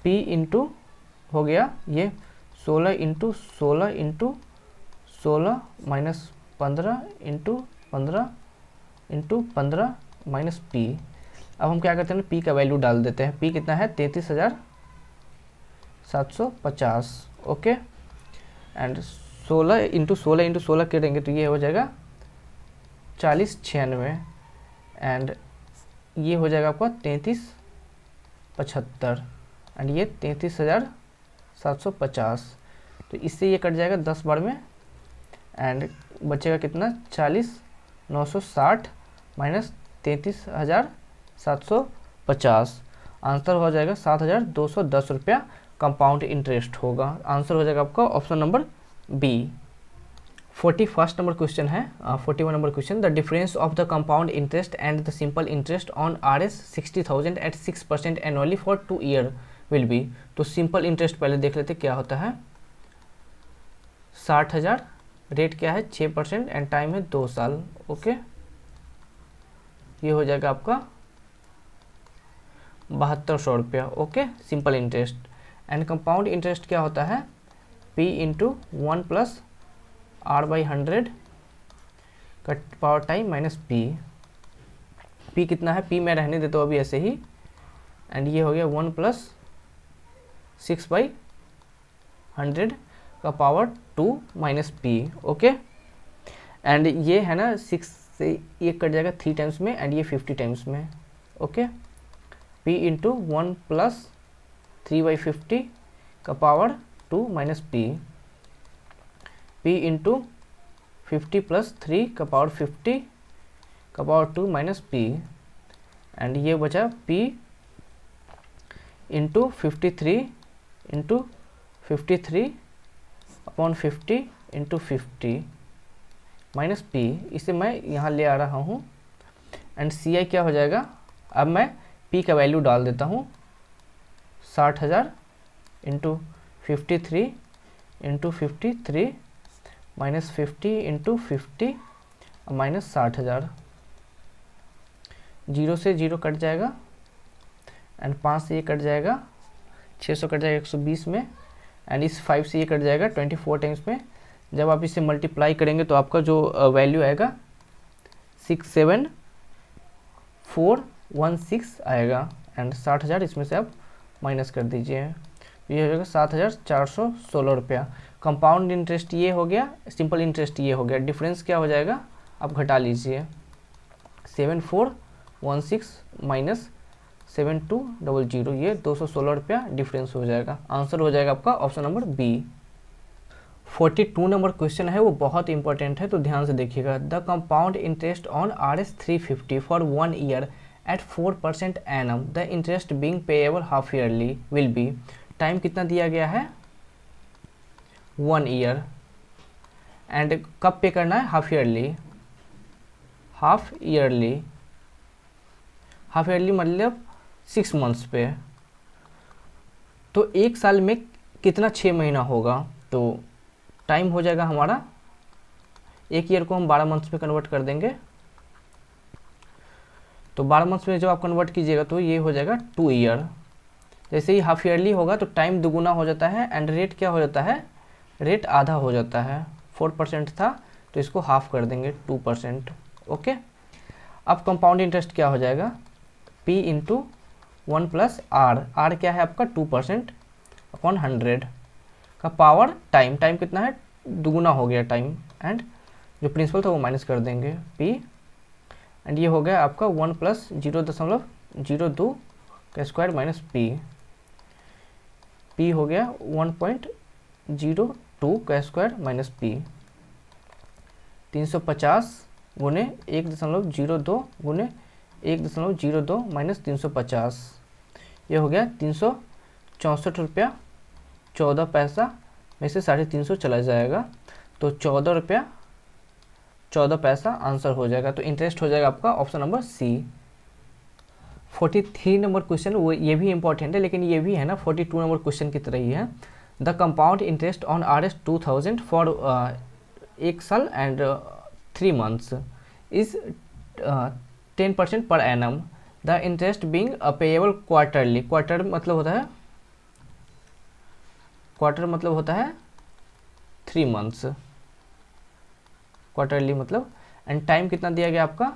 P इंटू हो गया ये 16 into 16 into 16 minus 15 into 15 into 15 minus P। अब हम क्या करते हैं, P का वैल्यू डाल देते हैं। P कितना है 33,750। ओके, एंड 16 इंटू 16 इंटू 16 करेंगे तो ये हो जाएगा 4096 एंड ये हो जाएगा आपका 3375 एंड ये 33,750। तो इससे ये कट जाएगा 10 बार में एंड बचेगा कितना 40,960 माइनस 33,750। आंसर हो जाएगा 7,210 रुपया कंपाउंड इंटरेस्ट होगा। आंसर हो जाएगा आपका option number B. 41 number question है, 41 number question, the difference of the compound interest and the simple interest on Rs 60,000 at 6% annually for 2 year will be. तो सिंपल इंटरेस्ट पहले देख लेते क्या होता है। 60,000, रेट क्या है 6% एंड टाइम है 2 साल। ओके, ये हो जाएगा आपका 7200 रुपया। Okay, simple interest. And compound interest क्या होता है P इंटू 1 प्लस R/100 का power time minus P। P कितना है, P मैं रहने देता हूँ अभी ऐसे ही, एंड ये हो गया 1 प्लस 6/100 का power 2 minus P. Okay, and ये है ना 6 से ये कट जाएगा 3 टाइम्स में एंड ये 50 टाइम्स में। ओके, p इंटू 1 प्लस 3/50 का power 2 minus P, p into 50 plus 3 का पावर 50 का पावर 2 माइनस पी, एंड ये बचा p into 53 into 53 upon 50 into 50 minus P. इसे मैं यहाँ ले आ रहा हूँ एंड सी आई क्या हो जाएगा, अब मैं p का वैल्यू डाल देता हूँ 60,000 into 53 into 53 minus 50 into 50 minus 60,000। 0 से 0 कट जाएगा एंड 5 से ये कट जाएगा, 600 कट जाएगा 120 में, एंड इस 5 से ये कट जाएगा 24 टाइम्स में। जब आप इसे मल्टीप्लाई करेंगे तो आपका जो वैल्यू आएगा 67416 आएगा, एंड 60,000 इसमें से आप माइनस कर दीजिए, ये हो जाएगा 7,416 रुपया। कंपाउंड इंटरेस्ट ये हो गया, सिंपल इंटरेस्ट ये हो गया, डिफरेंस क्या हो जाएगा आप घटा लीजिए, 7416 माइनस 7200, ये 216 रुपया डिफरेंस हो जाएगा। आंसर हो जाएगा आपका option number B. 42 number question है, वो बहुत इंपॉर्टेंट है, तो ध्यान से देखिएगा। The compound interest on RS350 for 1 year at 4% annum, the interest being payable half yearly will be. Time कितना दिया गया है 1 ईयर, एंड कब पे करना है हाफ ईयरली, हाफ ईयरली मतलब 6 मंथ्स पे। तो एक साल में कितना 6 महीना होगा, तो टाइम हो जाएगा हमारा, एक ईयर को हम 12 मंथ्स में कन्वर्ट कर देंगे, तो 12 मंथ्स में जब आप कन्वर्ट कीजिएगा तो ये हो जाएगा 2 ईयर। जैसे ही हाफ ईयरली होगा तो टाइम दुगुना हो जाता है एंड रेट क्या हो जाता है, रेट आधा हो जाता है, 4% था तो इसको हाफ कर देंगे 2%। ओके, अब कंपाउंड इंटरेस्ट क्या हो जाएगा, p इंटू 1 प्लस आर क्या है आपका 2% अपॉन 100 का पावर टाइम कितना है, दुगुना हो गया टाइम, एंड जो प्रिंसिपल था वो माइनस कर देंगे p, एंड ये हो गया आपका 1 प्लस 0.02 का स्क्वायर माइनस p हो गया 1.02 का स्क्वायर माइनस p, 350 गुने 1.02 गुने 1.02 माइनस 350, ये हो गया 364 रुपया 14 पैसा में से 350 चला जाएगा, तो 14 रुपया 14 पैसा आंसर हो जाएगा। तो इंटरेस्ट हो जाएगा आपका option number C. 43 number question, वो ये भी इंपॉर्टेंट है, लेकिन ये भी है ना 42 नंबर क्वेश्चन की तरह ही है। The compound interest on RS2000 for 1 साल and 3 months is 10% per annum, the interest being payable quarterly. Quarter मतलब होता है 3 मंथ्स, क्वार्टरली मतलब, एंड टाइम कितना दिया गया आपका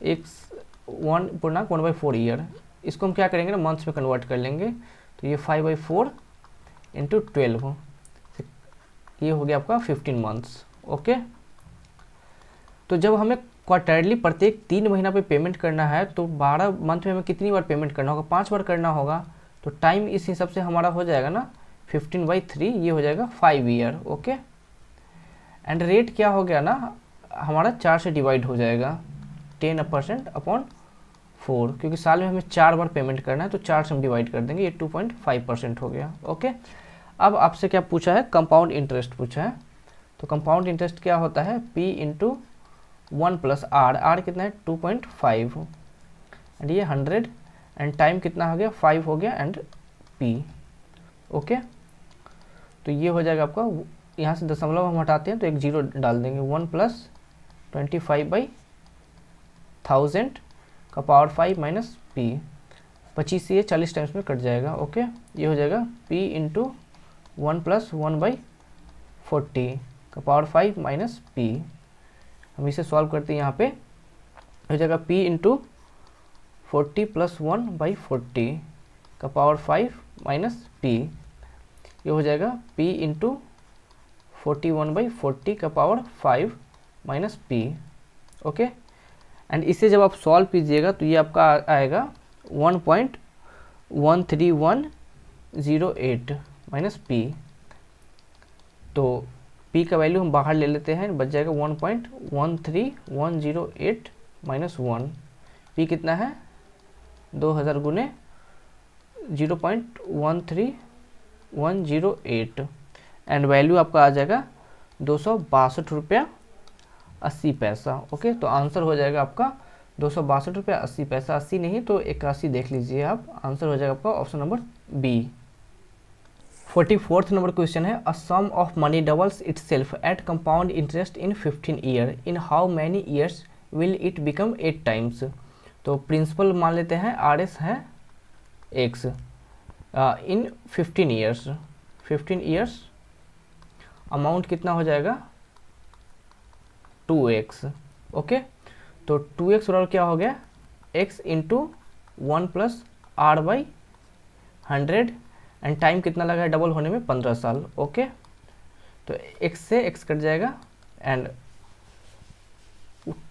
1.4 ईयर। इसको हम क्या करेंगे ना मंथ्स में कन्वर्ट कर लेंगे, तो ये 5/4 इंटू 12, ये हो गया आपका 15 मंथ्स। ओके, तो जब हमें क्वार्टरली प्रत्येक 3 महीना पे पेमेंट करना है, तो 12 मंथ में हमें कितनी बार पेमेंट करना होगा, 5 बार करना होगा, तो टाइम इस हिसाब से हमारा हो जाएगा ना 15/3, ये हो जाएगा 5 ईयर। ओके, एंड रेट क्या हो गया ना हमारा 4 से डिवाइड हो जाएगा, 10% अपॉन 4, क्योंकि साल में हमें 4 बार पेमेंट करना है, तो 4 से हम डिवाइड कर देंगे, ये 2.5% हो गया। ओके, अब आपसे क्या पूछा है, कंपाउंड इंटरेस्ट पूछा है, तो कंपाउंड इंटरेस्ट क्या होता है, p इंटू 1 प्लस आर कितना है 2.5, एंड ये 100, एंड टाइम कितना हो गया 5 हो गया, एंड p। ओके, तो ये हो जाएगा आपका, यहाँ से दशमलव हम हटाते हैं तो एक 0 डाल देंगे, 1 प्लस 25/1000 का पावर 5 माइनस p, 25 से ये 40 टाइम्स में कट जाएगा। ओके, ये हो जाएगा p इंटू 1 प्लस 1/40 का पावर 5 माइनस p। हम इसे सॉल्व करते हैं, यहाँ पे हो जाएगा p इंटू 40 + 1/40 का पावर 5 माइनस पी, ये हो जाएगा p इंटू 41/40 का power 5 minus P. Okay, and इसे जब आप सॉल्व कीजिएगा तो ये आपका आएगा 1.13108 माइनस पी। तो p का वैल्यू हम बाहर ले लेते हैं, बच जाएगा 1.13108 माइनस 1। p कितना है 2000 गुने 0.13108 एंड वैल्यू आपका आ जाएगा 262 रुपया 80 पैसा। ओके, तो आंसर हो जाएगा आपका 262 रुपया 80 पैसा, 80 नहीं तो 81 देख लीजिए आप, आंसर हो जाएगा आपका option number B. 44th number question है, a sum of money doubles itself at compound interest in 15 year, in how many years will it become 8 times. तो प्रिंसिपल मान लेते हैं RS है x, इन 15 ईयर्स अमाउंट कितना हो जाएगा 2x। ओके, तो 2x बराबर क्या हो गया x into 1 + r/100 and time कितना लगा है डबल होने में 15 साल। ओके, तो x से x कट जाएगा एंड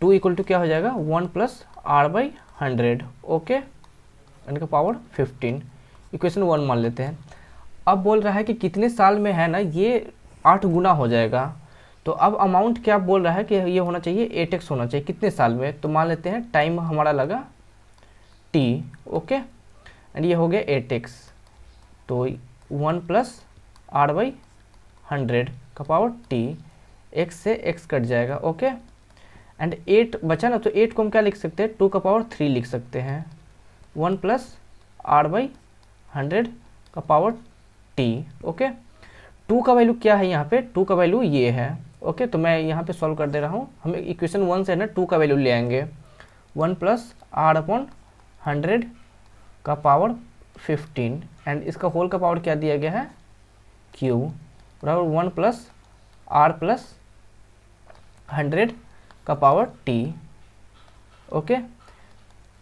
2 = क्या हो जाएगा 1 + r/100। ओके, एंड का पावर 15, इक्वेशन 1 मान लेते हैं। अब बोल रहा है कि कितने साल में है ना ये 8 गुना हो जाएगा, तो अब अमाउंट क्या बोल रहा है कि ये होना चाहिए 8x होना चाहिए, कितने साल में, तो मान लेते हैं टाइम हमारा लगा t। ओके, एंड ये हो गया 8x, तो 1 + r/100 का पावर t, x से x कट जाएगा। ओके, एंड 8 बचा ना, तो 8 को हम क्या लिख सकते हैं 2 का पावर 3 लिख सकते हैं, 1 + r/100 का पावर t। ओके, 2 का वैल्यू क्या है यहाँ पे, 2 का वैल्यू ये है। ओके, तो मैं यहाँ पे सॉल्व कर दे रहा हूँ, हम इक्वेशन 1 से ना 2 का वैल्यू ले आएंगे, 1 + r/100 का पावर 15 एंड इसका होल का पावर क्या दिया गया है q बराबर 1 + r+100 का पावर t। ओके,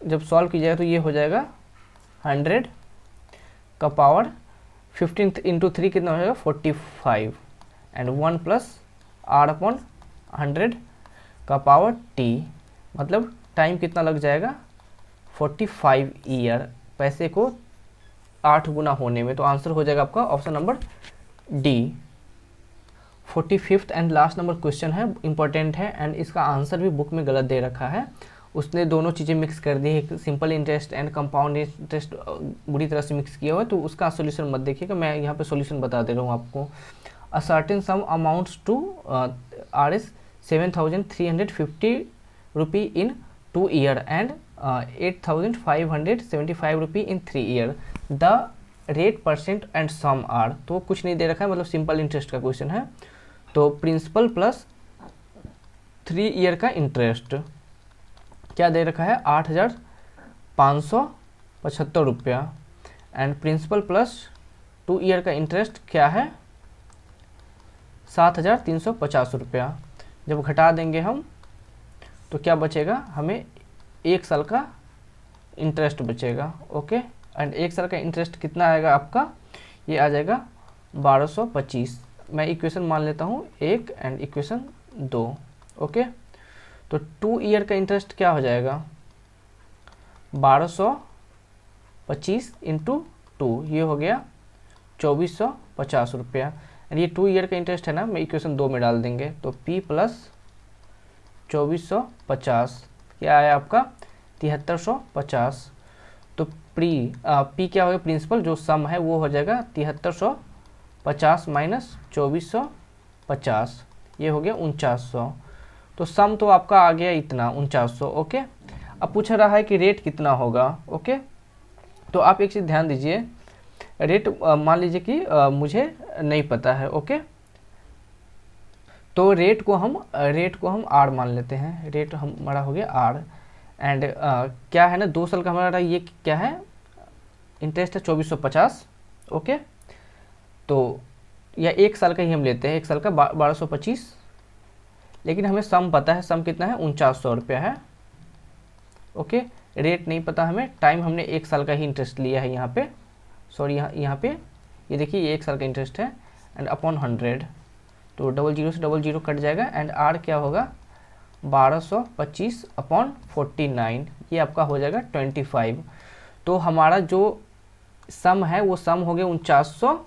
जब सॉल्व कीजिएगा तो ये हो जाएगा 100 का पावर 15 इंटू 3 कितना हो जाएगा 45 एंड 1 + r/100 का पावर t, मतलब टाइम कितना लग जाएगा 45 ईयर, पैसे को 8 गुना होने में। तो आंसर हो जाएगा आपका option number D. 45th and last number question है, इंपॉर्टेंट है एंड इसका आंसर भी बुक में गलत दे रखा है, उसने दोनों चीज़ें मिक्स कर दी है, simple interest and compound interest बुरी तरह से मिक्स किया हुआ है, तो उसका सोल्यूशन मत देखिएगा, मैं यहाँ पे सोल्यूशन बता दे रहा हूँ आपको। A certain sum amounts to Rs 7,350 rupee in 2 year and 8,575 rupee in 3 year, the rate percent and sum are. तो कुछ नहीं दे रखा है, मतलब सिंपल इंटरेस्ट का क्वेश्चन है। तो प्रिंसिपल प्लस 3 ईयर का इंटरेस्ट क्या दे रखा है 8,575 रुपया एंड प्रिंसिपल प्लस 2 ईयर का इंटरेस्ट क्या है 7,350 रुपया। जब घटा देंगे हम तो क्या बचेगा, हमें 1 साल का इंटरेस्ट बचेगा। ओके, एंड 1 साल का इंटरेस्ट कितना आएगा आपका, ये आ जाएगा 1225। मैं इक्वेशन मान लेता हूँ 1 एंड इक्वेशन 2। ओके, तो 2 ईयर का इंटरेस्ट क्या हो जाएगा 1225 इंटू 2, ये हो गया 2450 रुपया एंड ये 2 ईयर का इंटरेस्ट है ना, मैं इक्वेशन 2 में डाल देंगे, तो P + 2450 क्या आया आपका 7350। तो P क्या हो गया प्रिंसिपल, जो सम है वो हो जाएगा 7350 माइनस 2450, ये हो गया 4900। तो सम तो आपका आ गया इतना 4900। ओके, अब पूछ रहा है कि रेट कितना होगा। ओके, तो आप एक चीज़ ध्यान दीजिए, रेट मान लीजिए कि मुझे नहीं पता है। ओके, तो रेट को हम R मान लेते हैं, रेट हमारा हो गया R एंड क्या है ना 2 साल का हमारा ये क्या है इंटरेस्ट है 2450। ओके, तो या 1 साल का ही हम लेते हैं, 1 साल का 1225, लेकिन हमें सम पता है, सम कितना है 4900 रुपया है। ओके, रेट नहीं पता हमें, टाइम हमने 1 साल का ही इंटरेस्ट लिया है यहाँ पे, सॉरी यहाँ पे ये देखिए ये 1 साल का इंटरेस्ट है, एंड अपॉन 100, तो 00 से 00 कट जाएगा, एंड आर क्या होगा 1225 अपॉन 49, ये आपका हो जाएगा 25। तो हमारा जो सम है वो सम हो गया 4900,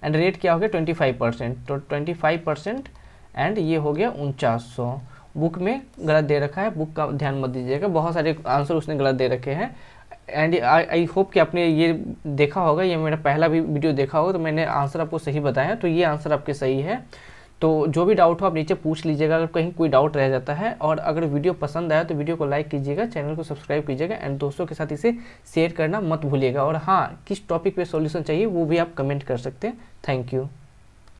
एंड रेट क्या हो गया 25%, तो 25% एंड ये हो गया 4900। बुक में गलत दे रखा है, बुक का ध्यान मत दीजिएगा, बहुत सारे आंसर उसने गलत दे रखे हैं। एंड आई होप कि आपने ये देखा होगा, ये मेरा पहला भी वीडियो देखा होगा, तो मैंने आंसर आपको सही बताया, तो ये आंसर आपके सही है। तो जो भी डाउट हो आप नीचे पूछ लीजिएगा अगर कहीं कोई डाउट रह जाता है। और अगर वीडियो पसंद आया तो वीडियो को लाइक कीजिएगा, चैनल को सब्सक्राइब कीजिएगा, एंड दोस्तों के साथ इसे शेयर करना मत भूलिएगा। और हाँ, किस टॉपिक पे सॉल्यूशन चाहिए वो भी आप कमेंट कर सकते हैं। Thank you.